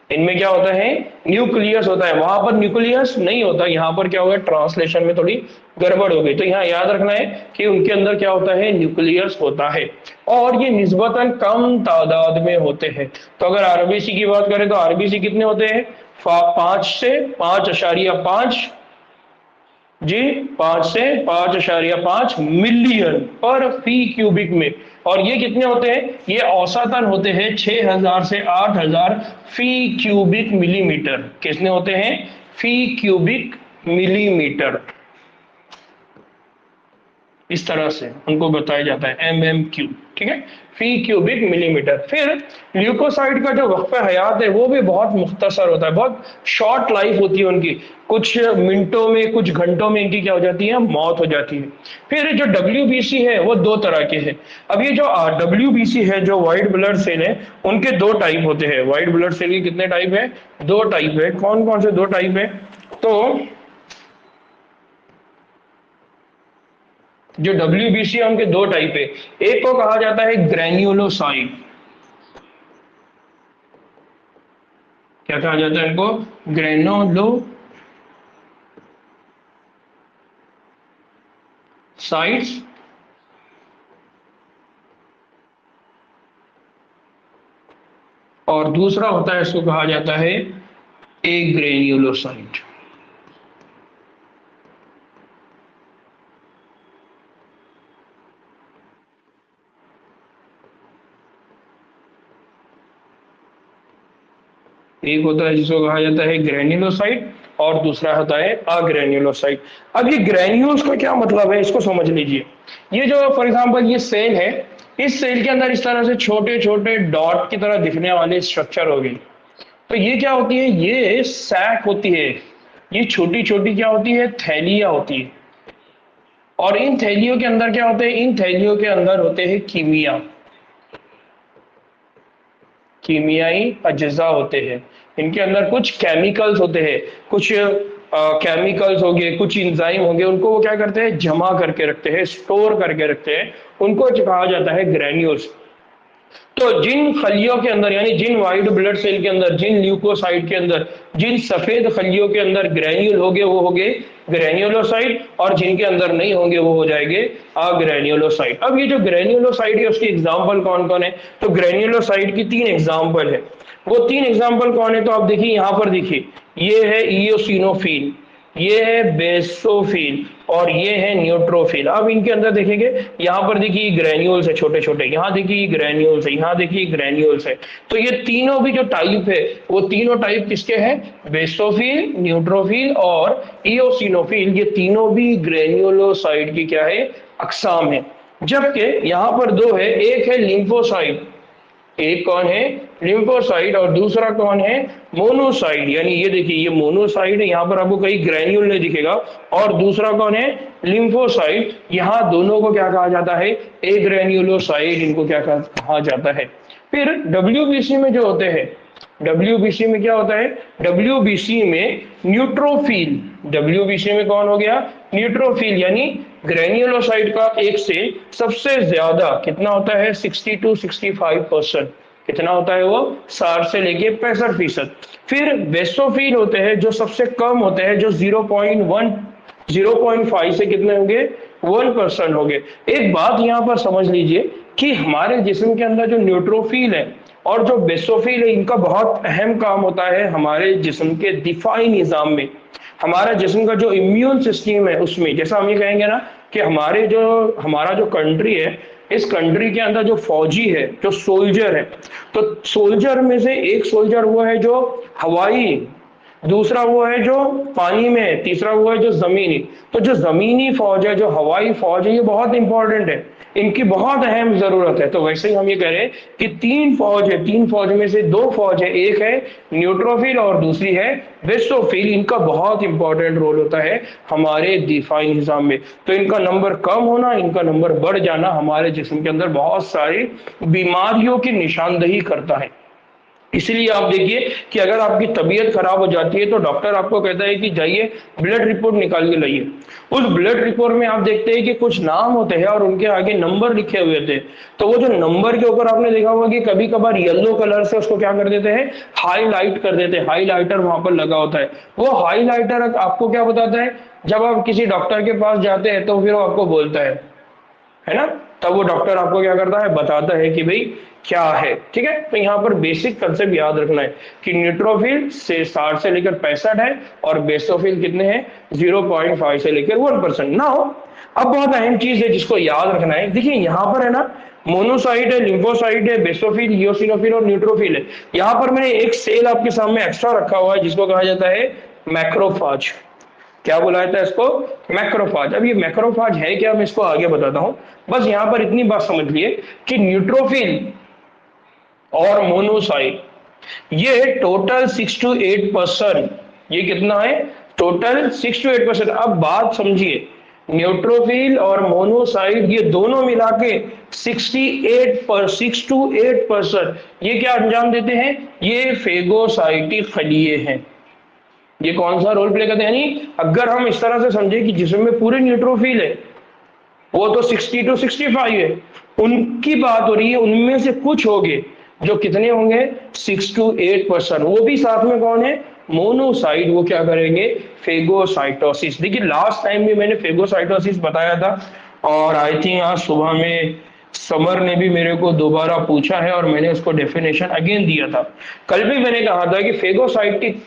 S1: इनमें क्या होता है, न्यूक्लियस होता है, वहां पर न्यूक्लियस नहीं होता। यहाँ पर क्या होगा, ट्रांसलेशन में थोड़ी गड़बड़ हो गई। तो यहाँ याद रखना है कि उनके अंदर क्या होता है, न्यूक्लियस होता है, और ये निस्बतन कम तादाद में होते हैं। तो अगर आरबीसी की बात करें तो आरबीसी कितने होते हैं, 5 से 5.5 जी, 5 से 5.5 मिलियन पर फी क्यूबिक में। और ये कितने होते हैं, ये औसतन होते हैं 6,000 से 8,000 फी क्यूबिक मिलीमीटर। कितने होते हैं, फी क्यूबिक मिलीमीटर। इस तरह से उनको बताया जाता है, MMQ। ठीक है, फी क्यूबिक मिलीमीटर। फिर ल्यूकोसाइड का जो वक्त हयात है वो भी बहुत मुख्तसर होता है, बहुत शॉर्ट लाइफ होती है उनकी। कुछ मिनटों में, कुछ घंटों में इनकी क्या हो जाती है, मौत हो जाती है। फिर जो WBC है वो 2 तरह के हैं। अब ये जो WBC है, जो व्हाइट ब्लड सेल है, उनके 2 टाइप होते हैं। व्हाइट ब्लड सेल के कितने टाइप है, 2 टाइप है। कौन कौन से 2 टाइप है, तो जो WBC है उनके 2 टाइप है। एक को कहा जाता है ग्रेन्युलोसाइट। क्या कहा जाता है इनको, ग्रेनुलोसाइट्स। और दूसरा होता है, इसको कहा जाता है ए ग्रेन्युलोसाइट। एक होता है जिसको कहा जाता है ग्रेन्युलोसाइट, और दूसरा होता है अग्रेन्युलोसाइट। अब ये ग्रेन्यूल्स का क्या मतलब है इसको समझ लीजिए। ये जो फॉर एग्जांपल ये सेल है, इस सेल के अंदर इस तरह से छोटे छोटे डॉट की तरह दिखने वाले स्ट्रक्चर होगी। तो ये क्या होती है, ये सैक होती है, ये छोटी छोटी क्या होती है, थैलियां होती है। और इन थैलियों के अंदर क्या होते हैं, इन थैलियों के अंदर होते हैं कीमियाई अज्जा होते हैं। इनके अंदर कुछ केमिकल्स होते हैं, कुछ केमिकल्स हो गए, कुछ इंजाइम हो गए, उनको वो क्या करते हैं, जमा करके रखते हैं, स्टोर करके रखते हैं। उनको कहा जाता है ग्रेन्यूल्स। तो जिन खलियों के अंदर, यानी जिन व्हाइट ब्लड सेल के अंदर, जिन ल्यूकोसाइट के अंदर, जिन सफेद खलियों के अंदर ग्रेन्यूल होंगे वो होंगे ग्रेन्युलोसाइट, और जिनके अंदर नहीं होंगे वो हो जाएंगे अग्रेन्युलोसाइट। अब ये जो ग्रेन्युलोसाइट है उसकी एग्जांपल कौन कौन है, तो ग्रेन्युलोसाइट की 3 एग्जांपल है। वो 3 एग्जांपल कौन है, तो आप देखिए यहां पर देखिए, ये है इयोसिनोफिल, ये है बेसोफिल, और ये है न्यूट्रोफिल। अब इनके अंदर देखेंगे, यहाँ पर देखिए ग्रेन्यूल्स है छोटे छोटे, यहाँ देखिए ग्रेन्यूल्स है, यहाँ देखिए ग्रेन्यूल्स है। तो ये तीनों भी जो टाइप है वो तीनों टाइप किसके हैं, बेसोफिल, न्यूट्रोफिल और इयोसिनोफिल। ये तीनों भी ग्रेन्युलोसाइट की क्या है, अकसाम है। जबकि यहाँ पर 2 है, एक है लिम्फोसाइट, एक कौन है, लिम्फोसाइट, और दूसरा कौन है, मोनोसाइट। यानी ये देखिए ये मोनोसाइट है, यहाँ पर आपको कहीं ग्रैन्यूल नहीं दिखेगा, और दूसरा कौन है, लिम्फोसाइट। यहाँ दोनों को क्या कहा जाता है, ए ग्रैन्युलोसाइट, इनको क्या कहा जाता है। फिर डब्ल्यूबीसी में जो होते हैं, डब्ल्यूबीसी में क्या होता है, डब्ल्यूबीसी में न्यूट्रोफिल, डब्ल्यूबीसी में कौन हो गया, न्यूट्रोफिल, यानी ग्रेन्युलोसाइट का एक से सबसे ज्यादा कितना होता है, 60 to 65%। कितना होता है वो, 60 से लेके 65%। फिर बेसोफिल होते हैं जो सबसे कम होते हैं, जो 0.5 से कितने होंगे, 1% हो गए। एक बात यहाँ पर समझ लीजिए कि हमारे जिस्म के अंदर जो न्यूट्रोफिल है और जो बेसोफिल है, इनका बहुत अहम काम होता है हमारे जिस्म के दिफाई निजाम में। हमारा जिस्म का जो इम्यून सिस्टम है उसमें, जैसा हम ये कहेंगे ना कि हमारा जो कंट्री है, इस कंट्री के अंदर जो फौजी है, जो सोल्जर है, तो सोल्जर में से एक सोल्जर वो है जो हवाई, दूसरा वो है जो पानी में है, तीसरा वो है जो जमीनी। तो जो जमीनी फौज है, जो हवाई फौज है, ये बहुत इंपॉर्टेंट है, इनकी बहुत अहम जरूरत है। तो वैसे ही हम ये कह रहे हैं कि 3 फौज है, 3 फौज में से 2 फौज है, एक है न्यूट्रोफिल और दूसरी है बेसोफिल। इनका बहुत इंपॉर्टेंट रोल होता है हमारे दिफाई निजाम में। तो इनका नंबर कम होना, इनका नंबर बढ़ जाना हमारे जिस्म के अंदर बहुत सारी बीमारियों की निशानदेही करता है। इसलिए आप देखिए कि अगर आपकी तबीयत खराब हो जाती है तो डॉक्टर आपको कहता है कि जाइए ब्लड रिपोर्ट निकाल के लाइए। उस ब्लड रिपोर्ट में आप देखते हैं कि कुछ नाम होते हैं और उनके आगे नंबर लिखे हुए थे। तो वो जो नंबर के ऊपर आपने देखा होगा कि कभी कभार येलो कलर से उसको क्या कर देते हैं, हाईलाइट कर देते हैं, हाईलाइटर वहां पर लगा होता है। वो हाईलाइटर आपको क्या बताता है, जब आप किसी डॉक्टर के पास जाते हैं तो फिर वो आपको बोलता है ना, तब वो डॉक्टर आपको क्या करता है, बताता है कि भाई क्या है। ठीक है, तो यहाँ पर बेसिक कंसेप्ट याद रखना है कि न्यूट्रोफिल से 60 से लेकर 65 है, और बेसोफिल कितने हैं, 0.5 से लेकर 1%। ना हो, अब बहुत अहम चीज है जिसको याद रखना है। देखिए यहाँ पर है ना, मोनोसाइट है, लिम्फोसाइट है, बेसोफिल, इयोसिनोफिल और न्यूट्रोफिल है। यहाँ पर मैंने एक सेल आपके सामने एक्स्ट्रा रखा हुआ है जिसको कहा जाता है मैक्रोफाज। क्या बुलाया था इसको, मैक्रोफाज। अब ये मैक्रोफाज है क्या, मैं इसको आगे बताता हूं। बस यहां पर इतनी बात समझ लिए कि न्यूट्रोफिल और मोनोसाइट, ये टोटल 6 to 8%। ये कितना है, टोटल 6 to 8%। अब बात समझिए, न्यूट्रोफिल और मोनोसाइट ये दोनों मिला के 6 to 8% ये क्या अंजाम देते हैं, ये फेगोसाइटिक खलिए हैं। ये कौन सा रोल प्ले करते हैं, यानी अगर हम इस तरह से समझे कि जिसमें में पूरे न्यूट्रोफिल है, वो तो 60 to 65 है, उनकी बात हो रही है, उनमें से कुछ होंगे जो कितने होंगे, 6 to 8%। वो भी साथ में कौन है, मोनोसाइट, वो क्या करेंगे, फेगोसाइटोसिस। देखिए लास्ट टाइम भी मैंने फेगोसाइटोसिस बताया था, और आई थिंक आज सुबह में समर ने भी मेरे को दोबारा पूछा है और मैंने उसको डेफिनेशन अगेन दिया था। कल भी मैंने कहा था कि फेगोसाइटिक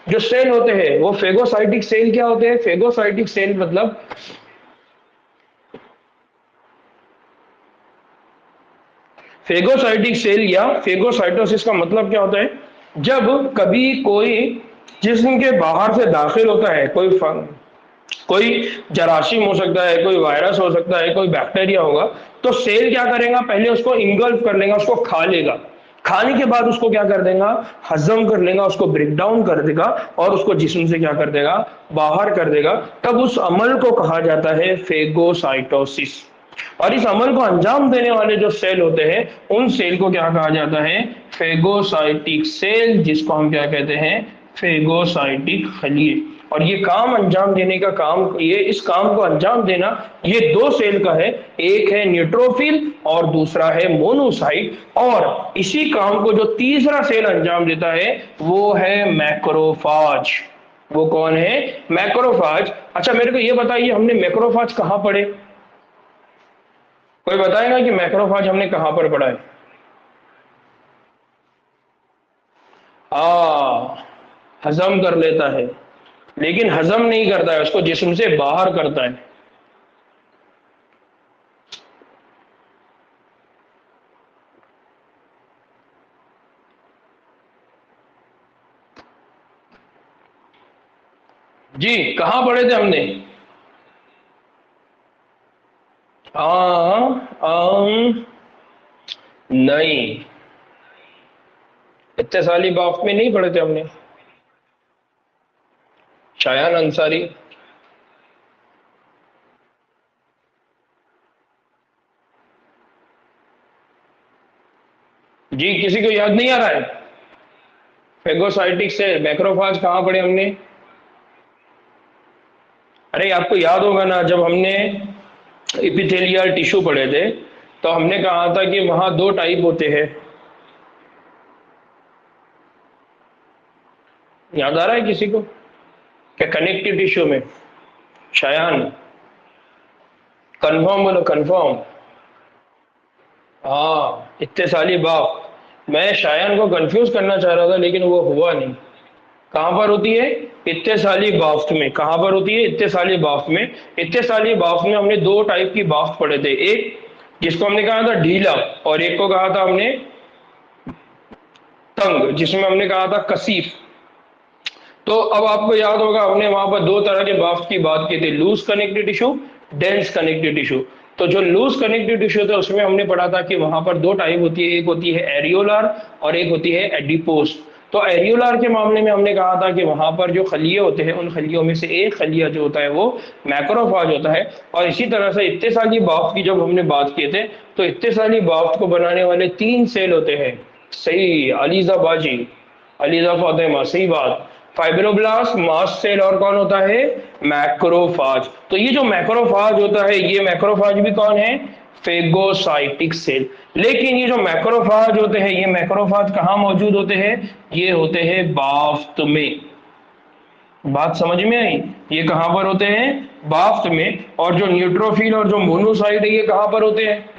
S1: जो सेल होते हैं वो फेगोसाइटिक सेल क्या होते हैं, फेगोसाइटिक सेल मतलब फेगोसाइटिक सेल या फेगोसाइटोसिस का मतलब क्या होता है, जब कभी कोई जिस्म के बाहर से दाखिल होता है, कोई जरासीम हो सकता है, कोई वायरस हो सकता है, कोई बैक्टीरिया होगा, तो सेल क्या करेगा, पहले उसको इंगल्फ कर लेगा, उसको खा लेगा। खाने के बाद उसको क्या कर देगा, हजम कर लेगा, उसको ब्रेक डाउन कर देगा और उसको जिस्म से क्या कर देगा, बाहर कर देगा। तब उस अमल को कहा जाता है फेगोसाइटोसिस। और इस अमल को अंजाम देने वाले जो सेल होते हैं, उन सेल को क्या कहा जाता है, फेगोसाइटिक सेल, जिसको हम क्या कहते हैं, फेगोसाइटिक खलिए। और ये काम अंजाम देने का काम, ये इस काम को अंजाम देना ये दो सेल का है, एक है न्यूट्रोफिल और दूसरा है मोनोसाइट। और इसी काम को जो तीसरा सेल अंजाम देता है वो है मैक्रोफाज। वो कौन है, मैक्रोफाज। अच्छा मेरे को ये बताइए, हमने मैक्रोफाज कहां पढ़े, कोई बताएगा कि मैक्रोफाज हमने कहां पर पढ़ा है? हजम कर लेता है, लेकिन हजम नहीं करता है, उसको जिस्म से बाहर करता है। जी कहां पढ़े थे हमने? नहीं, इत्तेसाली बाफ में नहीं पढ़े थे हमने। शायान अंसारी। जी किसी को याद नहीं आ रहा है? फेगोसाइटिक से मैक्रोफाज कहां पढ़े हमने? अरे आपको याद होगा ना, जब हमने इपिथेलियल टिश्यू पढ़े थे तो हमने कहा था कि वहां दो टाइप होते हैं। याद आ रहा है किसी को? क्या कनेक्टिव टिश्यू में? शायान कंफर्म बोलो, कंफर्म। हाँ इत्तेसाली बाफ। मैं शायान को कंफ्यूज करना चाह रहा था लेकिन वो हुआ नहीं। कहां पर होती है, इत्तेसाली बाफ्त में। कहां पर होती है, इत्तेसाली बाफ्त में। इत्तेसाली बाफ्त में हमने दो टाइप की बाफ्त पढ़े थे, एक जिसको हमने कहा था ढीला और एक को कहा था हमने तंग, जिसमें हमने कहा था कसीफ। तो अब आपको याद होगा हमने वहां पर दो तरह के बाफ्त की बात की थी, loose connective tissue, dense connective tissue. तो जो लूज कनेक्टिव टिश्यू थे उसमें हमने पढ़ा था कि वहां पर दो टाइप होती है, एक होती है एरियोलार और एक होती है एडिपोस। तो एरियोलार के मामले में हमने कहा था कि वहां पर जो खलिए होते हैं उन खलियों में से एक खलिया जो होता है वो मैक्रोफाज होता है। और इसी तरह से इत्तेसाली बाफ्त की जब हमने बात किए थे तो इत्तेसाली बाफ्त को बनाने वाले तीन सेल होते हैं। सही, अलीजा बाजी, अलीजा फातिमा, सही बात। फाइब्रोब्लास्ट, मास्ट सेल और कौन होता है, मैक्रोफाज। तो ये जो मैक्रोफाज होता है, ये मैक्रोफाज भी कौन है, फेगोसाइटिक सेल। लेकिन ये जो मैक्रोफाज होते हैं, ये मैक्रोफाज कहाँ मौजूद होते हैं, ये होते हैं बाफ्त में। बात समझ में आई? ये कहां पर होते हैं, बाफ्त में। और जो न्यूट्रोफिल और जो मोनोसाइट है ये कहां पर होते हैं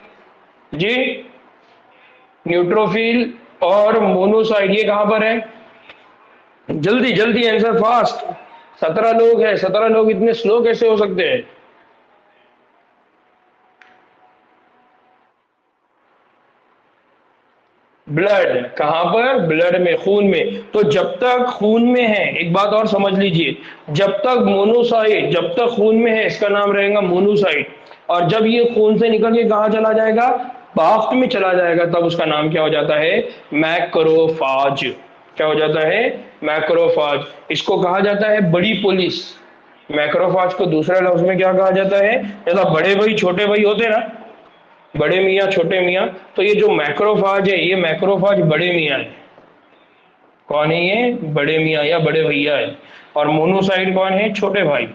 S1: जी, न्यूट्रोफिल और मोनोसाइट ये कहां पर है? जल्दी जल्दी आंसर फास्ट। 17 लोग हैं, 17 लोग इतने स्लो कैसे हो सकते हैं? ब्लड कहां पर, ब्लड में, खून में। तो जब तक खून में है, एक बात और समझ लीजिए, जब तक मोनोसाइट जब तक खून में है इसका नाम रहेगा मोनोसाइट। और जब ये खून से निकल के कहा चला जाएगा, बाफ्त में चला जाएगा, तब उसका नाम क्या हो जाता है, मैक्रोफाज। क्या हो जाता है, मैक्रोफाज। इसको कहा जाता है बड़ी पुलिस। मैक्रोफाज को दूसरे लफ्ज में क्या कहा जाता है, जैसा बड़े भाई छोटे भाई होते हैं ना, बड़े मियाँ छोटे मियाँ, तो ये जो मैक्रोफाज है ये मैक्रोफाज बड़े मियाँ है। कौन है ये, बड़े मियाँ या बड़े भैया है। और मोनोसाइट कौन है, छोटे भाई।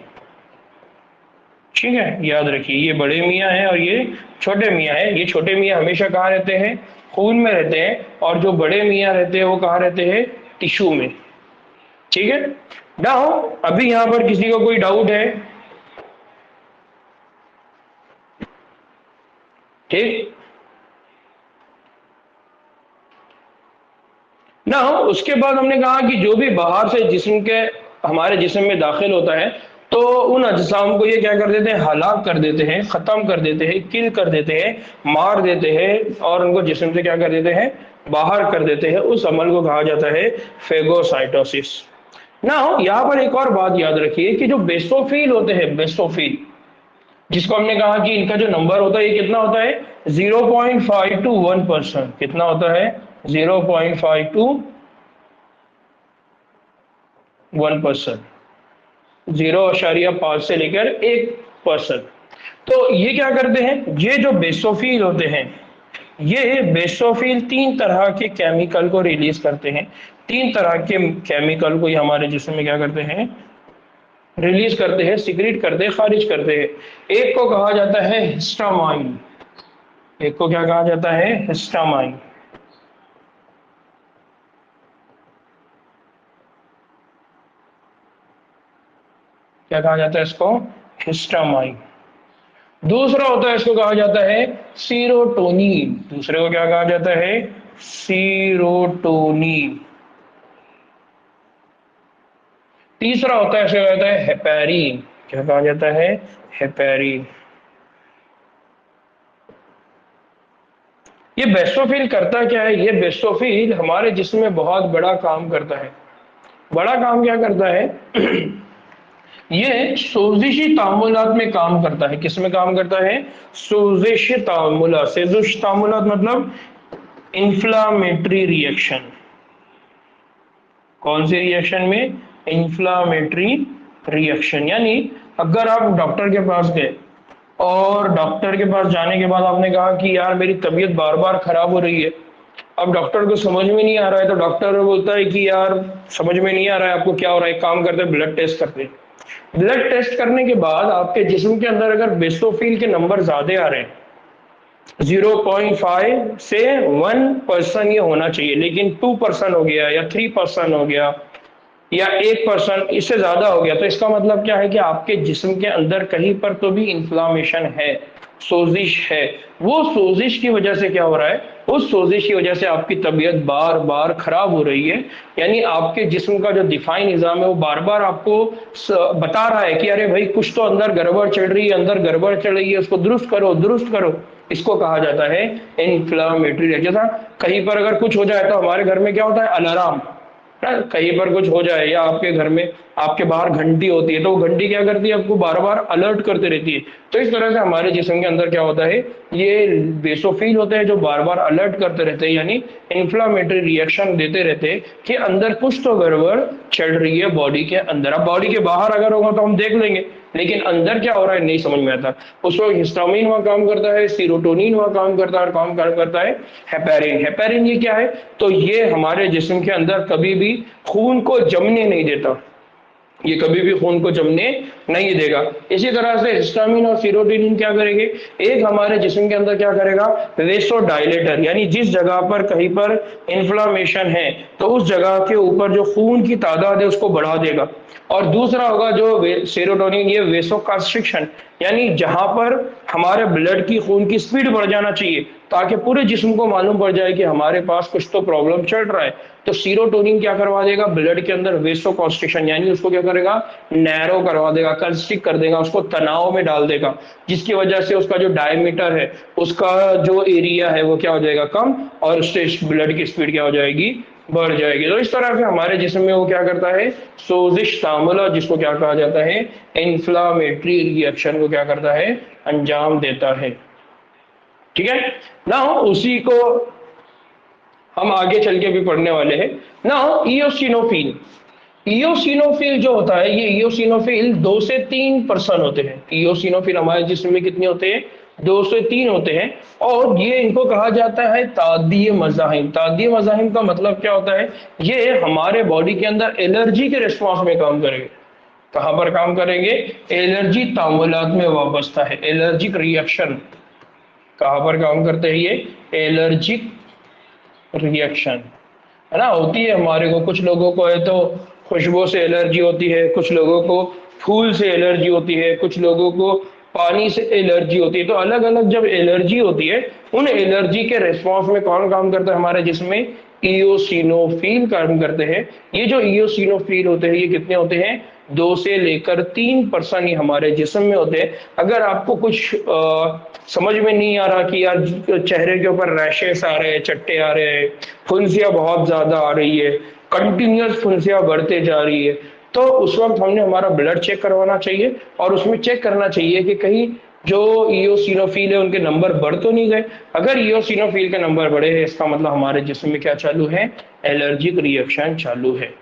S1: ठीक है, याद रखिए, ये बड़े मियाँ है और ये छोटे मियाँ है। ये छोटे मियाँ हमेशा कहाँ रहते हैं, खून में रहते हैं, और जो बड़े मियाँ रहते हैं वो कहाँ रहते हैं, टिश्यू में। ठीक है, नाउ अभी यहाँ पर किसी को कोई डाउट है? ठीक ना, उसके बाद हमने कहा कि जो भी बाहर से जिस्म के हमारे जिस्म में दाखिल होता है तो उन अजसाम को ये क्या कर देते हैं, हलाक कर देते हैं, खत्म कर देते हैं, किल कर देते हैं, मार देते हैं और उनको जिस्म से क्या कर देते हैं, बाहर कर देते हैं। उस अमल को कहा जाता है फेगोसाइटोसिस। ना यहाँ पर एक और बात याद रखिए कि जो बेसोफिल होते हैं, बेसोफिल जिसको हमने कहा कि इनका जो नंबर होता है ये कितना होता है 0.5 to 1%। कितना होता है 0.5 to 1%, 0.5 से लेकर 1%। तो ये क्या करते हैं, ये जो बेसोफिल होते हैं, ये बेसोफिल तीन तरह के केमिकल को रिलीज करते हैं। तीन तरह के केमिकल को ये हमारे जिस्म में क्या करते हैं, रिलीज करते हैं, सिक्रीट करते हैं, खारिज करते हैं। एक को कहा जाता है हिस्टामाइन, एक को क्या कहा जाता है, हिस्टामाइन। क्या कहा जाता है इसको, हिस्टामाइन। दूसरा होता है, इसको कहा जाता है सीरोटोनिन। दूसरे को क्या कहा जाता है, सीरोटोनिन। तीसरा होता है, इसको कहा जाता है हेपेरिन। क्या कहा जाता है, हेपेरिन। ये बेसोफिल करता क्या है, ये बेसोफिल हमारे जिस्म में बहुत बड़ा काम करता है। बड़ा काम क्या करता है ये सोजिशी तामुलात में काम करता है। किस में काम करता है, सोजिशी तामुलात। सोजिश तामुलात मतलब इंफ्लामेटरी रिएक्शन। कौन से रिएक्शन में, इंफ्लामेटरी रिएक्शन। यानी अगर आप डॉक्टर के पास गए और डॉक्टर के पास जाने के बाद आपने कहा कि यार मेरी तबीयत बार बार खराब हो रही है, अब डॉक्टर को समझ में नहीं आ रहा है, तो डॉक्टर बोलता है कि यार समझ में नहीं आ रहा है आपको क्या हो रहा है, काम करते हैं ब्लड टेस्ट करते हैं। ब्लड टेस्ट करने के बाद आपके जिस्म के अंदर अगर बेसोफिल के नंबर ज्यादा आ रहे हैं, 0.5 से 1% ये होना चाहिए, लेकिन 2% हो गया या 3% हो गया या 1%, इससे ज्यादा हो गया, तो इसका मतलब क्या है कि आपके जिस्म के अंदर कहीं पर तो भी इन्फ्लामेशन है, सोजिश है। वो सोजिश की वजह से क्या हो रहा है, उस सोजिश की वजह से आपकी तबीयत बार बार खराब हो रही है। यानी आपके जिस्म का जो दिफाई निजाम है वो बार बार आपको बता रहा है कि अरे भाई कुछ तो अंदर गड़बड़ चल रही है, अंदर गड़बड़ चल रही है, उसको दुरुस्त करो, दुरुस्त करो। इसको कहा जाता है इन्फ्लामेटरी रिएक्शन। जैसा कहीं पर अगर कुछ हो जाए तो हमारे घर में क्या होता है, अलार्म। कहीं पर कुछ हो जाए या आपके घर में आपके बाहर घंटी होती है, तो वो घंटी क्या करती है, आपको बार बार अलर्ट करते रहती है। तो इस तरह से हमारे जिस्म के अंदर क्या होता है, ये बेसोफिल होते हैं जो बार बार अलर्ट करते रहते हैं, यानी इन्फ्लामेटरी रिएक्शन देते रहते हैं कि अंदर कुछ तो गड़बड़ चल रही है बॉडी के अंदर। अब बॉडी के बाहर अगर होगा तो हम देख लेंगे, लेकिन अंदर क्या हो रहा है नहीं समझ में आता। उसको हिस्टामिन वहां काम करता है, सीरोटोनिन वहां काम करता है, और काम करता है हेपेरिन। हेपेरिन ये क्या है, तो ये हमारे जिस्म के अंदर कभी भी खून को जमने नहीं देता, ये कभी भी खून को जमने नहीं देगा। इसी तरह से हिस्टामिन और सीरोटोनिन क्या करेंगे, एक हमारे जिस्म के अंदर क्या करेगा, वेसोडाइलेटर, यानी जिस जगह पर कहीं पर इन्फ्लामेशन है तो उस जगह के ऊपर जो खून की तादाद है उसको बढ़ा देगा। और दूसरा होगा जो सेरोटोनिन, ये वेसोकंस्ट्रिक्शन, यानी जहां पर हमारे ब्लड की खून की स्पीड बढ़ जाना चाहिए ताकि पूरे जिस्म को मालूम पड़ जाए कि हमारे पास कुछ तो प्रॉब्लम चल रहा है, तो सीरोटोनिन क्या करवा देगा, ब्लड के अंदर वेसोकंस्ट्रिक्शन, यानी उसको क्या करेगा, नैरो करवा देगा, कंस्ट्रिक्ट कर देगा, उसको तनाव में डाल देगा, जिसकी वजह से उसका जो डायमीटर है, उसका जो एरिया है वो क्या हो जाएगा, कम, और उससे ब्लड की स्पीड क्या हो जाएगी, बढ़ जाएगी। तो इस तरह से हमारे जिस्म में वो क्या करता है, सोजिश तामुला, जिसको क्या कहा जाता है, इन्फ्लामेटरी रिएक्शन को क्या करता है, अंजाम देता है। ठीक है ना, उसी को हम आगे चल के भी पढ़ने वाले हैं ना। इयोसिनोफिल, इयोसिनोफिल जो होता है, ये इयोसिनोफिल 2 से 3% होते हैं। इयोसिनोफिल हमारे जिस्म में कितने होते हैं, 2 से 3 होते हैं। और ये इनको कहा जाता है तादीय मज़ाहिम। तादीय मज़ाहिम का मतलब क्या होता है, ये हमारे बॉडी के अंदर एलर्जी के रिस्पॉन्स में काम करेंगे। कहां पर काम करेंगे, एलर्जी तामुलात में वाबस्ता है, एलर्जिक रिएक्शन। कहां पर काम करते हैं ये, एलर्जिक रिएक्शन, है ना, होती है हमारे को। कुछ लोगों को है तो खुशबू से एलर्जी होती है, कुछ लोगों को फूल से एलर्जी होती है, कुछ लोगों को पानी से एलर्जी होती है। तो अलग अलग जब एलर्जी होती है, उन एलर्जी के रिस्पॉन्स में कौन काम करता है हमारे जिस्म में, इयोसिनोफिल काम करते हैं। ये जो इयोसिनोफिल होते हैं ये कितने होते हैं, 2 से लेकर 3% ही हमारे जिस्म में होते हैं। अगर आपको कुछ समझ में नहीं आ रहा कि यार चेहरे के ऊपर रैशेस आ रहे हैं, चट्टे आ रहे हैं, फुंसियां बहुत ज्यादा आ रही है, कंटिन्यूअस फुंसिया बढ़ते जा रही है, तो उस वक्त हमने हमारा ब्लड चेक करवाना चाहिए और उसमें चेक करना चाहिए कि कहीं जो ईओसिनोफिल है उनके नंबर बढ़ तो नहीं गए। अगर ईओसिनोफिल के नंबर बढ़े हैं इसका मतलब हमारे जिस्म में क्या चालू है, एलर्जिक रिएक्शन चालू है।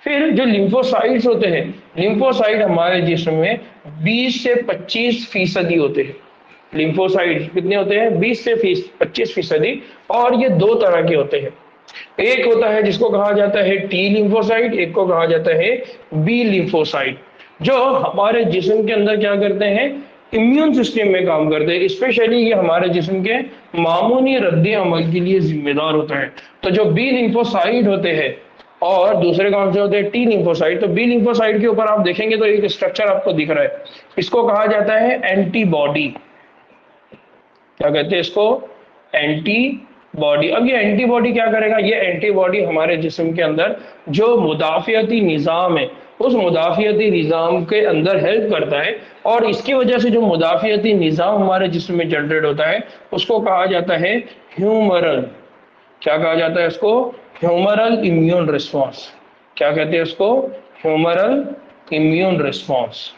S1: फिर जो लिम्फोसाइट्स होते हैं, लिम्फोसाइट हमारे जिस्म में 20 से 25% होते हैं। लिम्फोसाइट कितने होते हैं, 20 से 25%। और ये दो तरह के होते हैं, एक होता है जिसको कहा जाता है टी लिम्फोसाइट, एक को कहा जाता है बी लिम्फोसाइट, जो हमारे जिस्म के अंदर क्या करते हैं, इम्यून सिस्टम में काम करते हैं। स्पेशली ये हमारे जिस्म के मामूली रद्द अमल के लिए जिम्मेदार होता है। तो जो बी लिम्फोसाइट होते हैं और दूसरे कौन से होते हैं, टी लिम्फोसाइट। तो बी लिम्फोसाइट के ऊपर आप देखेंगे तो एक स्ट्रक्चर आपको दिख रहा है, इसको कहा जाता है एंटीबॉडी। क्या कहते हैं इसको, एंटीबॉडी। अब ये एंटीबॉडी क्या करेगा, ये एंटीबॉडी हमारे जिस्म के अंदर जो मुदाफियती निज़ाम है उस मुदाफियती निज़ाम के अंदर हेल्प करता है, और इसकी वजह से जो मुदाफियती निज़ाम हमारे जिस्म में जनरेट होता है उसको कहा जाता है ह्यूमरल। क्या कहा जाता है इसको, ह्यूमरल इम्यून रिस्पॉन्स। क्या कहते हैं इसको, ह्यूमरल इम्यून रिस्पॉन्स।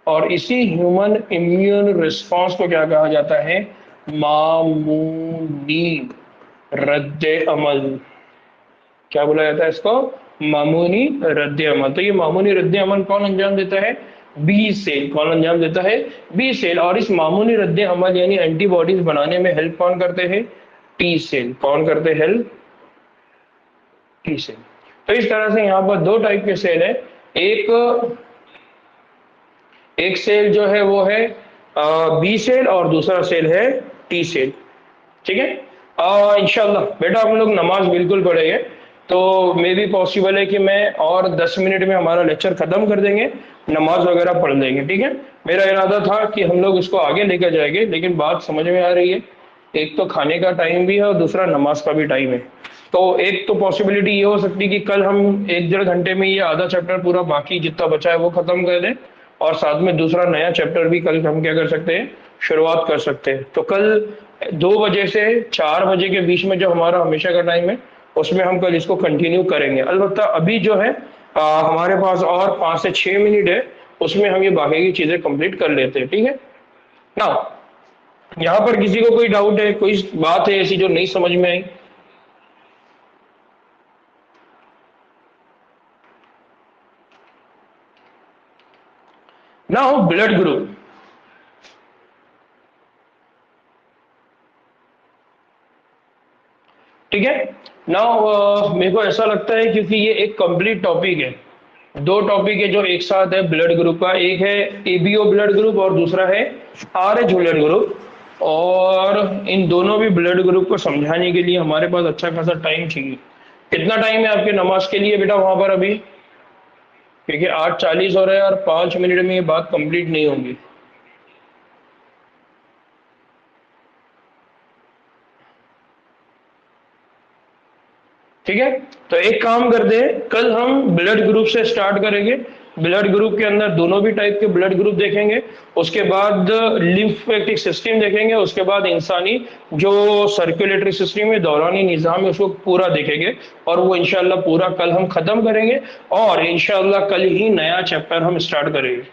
S1: और इसी ह्यूमन इम्यून रिस्पॉन्स को क्या कहा जाता है, मामूली रद्द अमल। क्या बोला जाता है इसको, मामूली रद्द अमल। तो ये मामूली रद्द अमल कौन अंजाम देता है, बी सेल। कौन अंजाम देता है, बी सेल। और इस मामूली रद्द अमल यानी एंटीबॉडीज बनाने में हेल्प कौन करते हैं, टी सेल। कौन करते हैं हेल्प, टी सेल। तो इस तरह से यहाँ पर दो टाइप के सेल है, एक सेल जो है वो है बी सेल और दूसरा सेल है टी सेल। ठीक है, इंशाल्लाह बेटा हम लोग नमाज बिल्कुल पढ़ेंगे। तो मे भी पॉसिबल है कि मैं और 10 मिनट में हमारा लेक्चर खत्म कर देंगे, नमाज वगैरह पढ़ लेंगे। ठीक है, मेरा इरादा था कि हम लोग इसको आगे लेकर जाएंगे, लेकिन बात समझ में आ रही है, एक तो खाने का टाइम भी है और दूसरा नमाज का भी टाइम है। तो एक तो पॉसिबिलिटी ये हो सकती है कि कल हम 1-1.5 घंटे में ये आधा चैप्टर पूरा बाकी जितना बचा है वो खत्म कर दें, और साथ में दूसरा नया चैप्टर भी कल हम क्या कर सकते हैं, शुरुआत कर सकते हैं। तो कल 2 बजे से 4 बजे के बीच में जो हमारा हमेशा का टाइम है उसमें हम कल इसको कंटिन्यू करेंगे। अलबत्ता अभी जो है हमारे पास और 5 से 6 मिनट है, उसमें हम ये बाकी की चीजें कंप्लीट कर लेते हैं। ठीक है ना, यहाँ पर किसी को कोई डाउट है, कोई बात है ऐसी जो नहीं समझ में आई? ना हो ब्लड ग्रुप। ठीक है, नाउ मेरे को ऐसा लगता है क्योंकि ये एक कंप्लीट टॉपिक है, दो टॉपिक है जो एक साथ है ब्लड ग्रुप का, एक है एबीओ ब्लड ग्रुप और दूसरा है आरएच ब्लड ग्रुप। और इन दोनों भी ब्लड ग्रुप को समझाने के लिए हमारे पास अच्छा खासा टाइम चाहिए। कितना टाइम है आपके नमाज के लिए बेटा वहां पर अभी, क्योंकि 8:40 हो रहा है और 5 मिनट में ये बात कंप्लीट नहीं होगी। ठीक है, तो एक काम करते हैं, कल हम ब्लड ग्रुप से स्टार्ट करेंगे। ब्लड ग्रुप के अंदर दोनों भी टाइप के ब्लड ग्रुप देखेंगे, उसके बाद लिम्फेटिक सिस्टम देखेंगे, उसके बाद इंसानी जो सर्कुलेटरी सिस्टम है, दौरानी निज़ाम है, उसको पूरा देखेंगे। और वो इंशाल्लाह पूरा कल हम खत्म करेंगे, और इंशाल्लाह कल ही नया चैप्टर हम स्टार्ट करेंगे।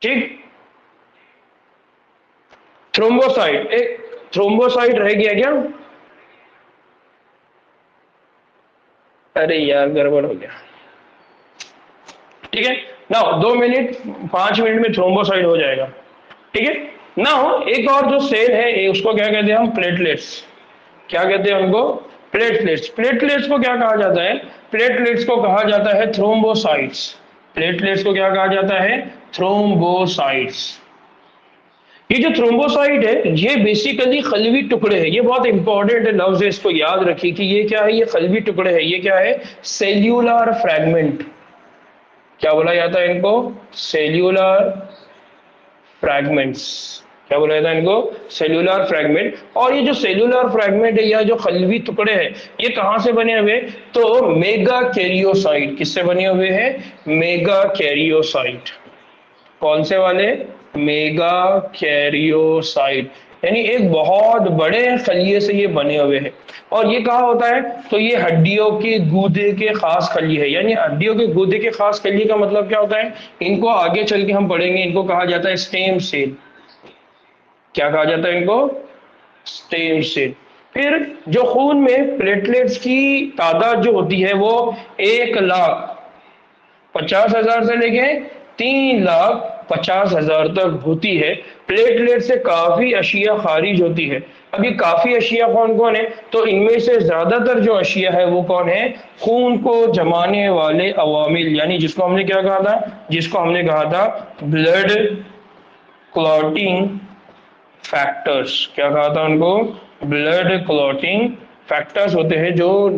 S1: ठीक, थ्रोम्बोसाइट, एक थ्रोम्बोसाइट रह गया क्या? अरे यार गड़बड़ हो गया। ठीक है ना, 2 मिनट 5 मिनट में थ्रोम्बोसाइट हो जाएगा। ठीक है ना, एक और जो सेल है उसको क्या कहते हैं हम, प्लेटलेट्स। क्या कहते हैं उनको, प्लेटलेट्स। प्लेटलेट्स को क्या कहा जाता है, प्लेटलेट्स को कहा जाता है थ्रोम्बोसाइट्स। प्लेटलेट्स को क्या कहा जाता है, थ्रोम्बोसाइट्स। ये जो थ्रोम्बोसाइट है ये बेसिकली खलवी टुकड़े हैं, ये बहुत इंपॉर्टेंट है लफ्ज है, इसको याद रखिए कि ये क्या है, ये खलवी टुकड़े है। ये क्या है, सेल्यूलर फ्रैगमेंट। क्या बोला जाता है इनको, सेल्यूलर फ्रैगमेंट्स। क्या बोला जाता है इनको? Cellular fragment. और ये जो सेल्यूलर फ्रैगमेंट है या जो खलवी टुकड़े हैं, ये कहाँ से बने हुए? तो मेगा कैरियोसाइट। किससे बने हुए हैं? Mega karyocyte. कौन से वाले? मेगा कैरियोसाइट, यानी एक बहुत बड़े खलिए से ये बने हुए हैं। और ये कहाँ होता है? तो ये हड्डियों के गूदे के खास खलिए है। यानी हड्डियों के गूदे के खास खलिए का मतलब क्या होता है? इनको आगे चल के हम पढ़ेंगे, इनको कहा जाता है स्टेम सेल। क्या कहा जाता है इनको? Stem cell. फिर जो खून में प्लेटलेट्स की तादाद जो होती है वो 1,50,000 से लेके 3,50,000 तक होती है। प्लेटलेट से काफी अशिया खारिज होती है। अब ये काफी अशिया कौन कौन है? तो इनमें से ज्यादातर जो अशिया है वो कौन है? खून को जमाने वाले अवामिल, यानी जिसको हमने क्या कहा था? जिसको हमने कहा था ब्लड क्लॉटिंग फैक्टर्स। क्या कहा था उनको? ब्लड क्लॉटिंग फैक्टर्स होते हैं जो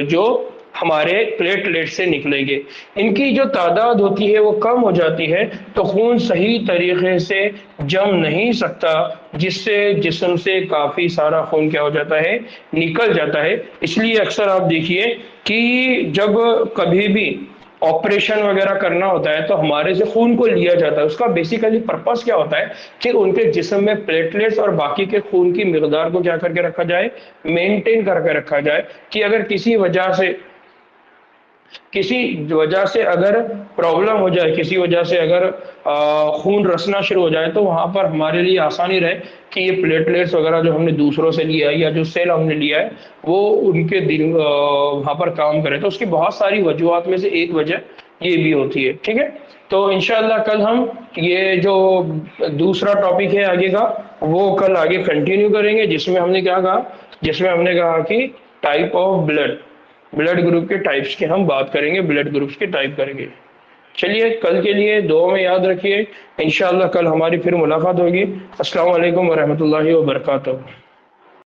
S1: जो हमारे प्लेटलेट से निकलेंगे। इनकी जो तादाद होती है वो कम हो जाती है तो खून सही तरीके से जम नहीं सकता, जिससे जिस्म से काफी सारा खून क्या हो जाता है? निकल जाता है। इसलिए अक्सर आप देखिए कि जब कभी भी ऑपरेशन वगैरह करना होता है तो हमारे से खून को लिया जाता है। उसका बेसिकली पर्पस क्या होता है? कि उनके जिस्म में प्लेटलेट्स और बाकी के खून की मिकदार को क्या करके रखा जाए? मेंटेन करके रखा जाए, कि अगर किसी वजह से अगर प्रॉब्लम हो जाए, किसी वजह से अगर खून रसना शुरू हो जाए, तो वहां पर हमारे लिए आसानी रहे कि ये प्लेटलेट्स वगैरह जो हमने दूसरों से लिया है या जो सेल हमने लिया है वो उनके दिन वहां पर काम करे। तो उसकी बहुत सारी वजूहत में से एक वजह ये भी होती है। ठीक है, तो इंशाल्लाह कल हम ये जो दूसरा टॉपिक है आगे का वो कल आगे कंटिन्यू करेंगे, जिसमें हमने क्या कहा? जिसमें हमने कहा कि type of blood, blood group के टाइप्स की हम बात करेंगे, ब्लड ग्रुप्स के टाइप करेंगे। चलिए, कल के लिए दुआ में याद रखिए। इंशाअल्लाह कल हमारी फिर मुलाकात होगी। अस्सलाम वालेकुम वरहमतुल्लाहि वबरकातुहू।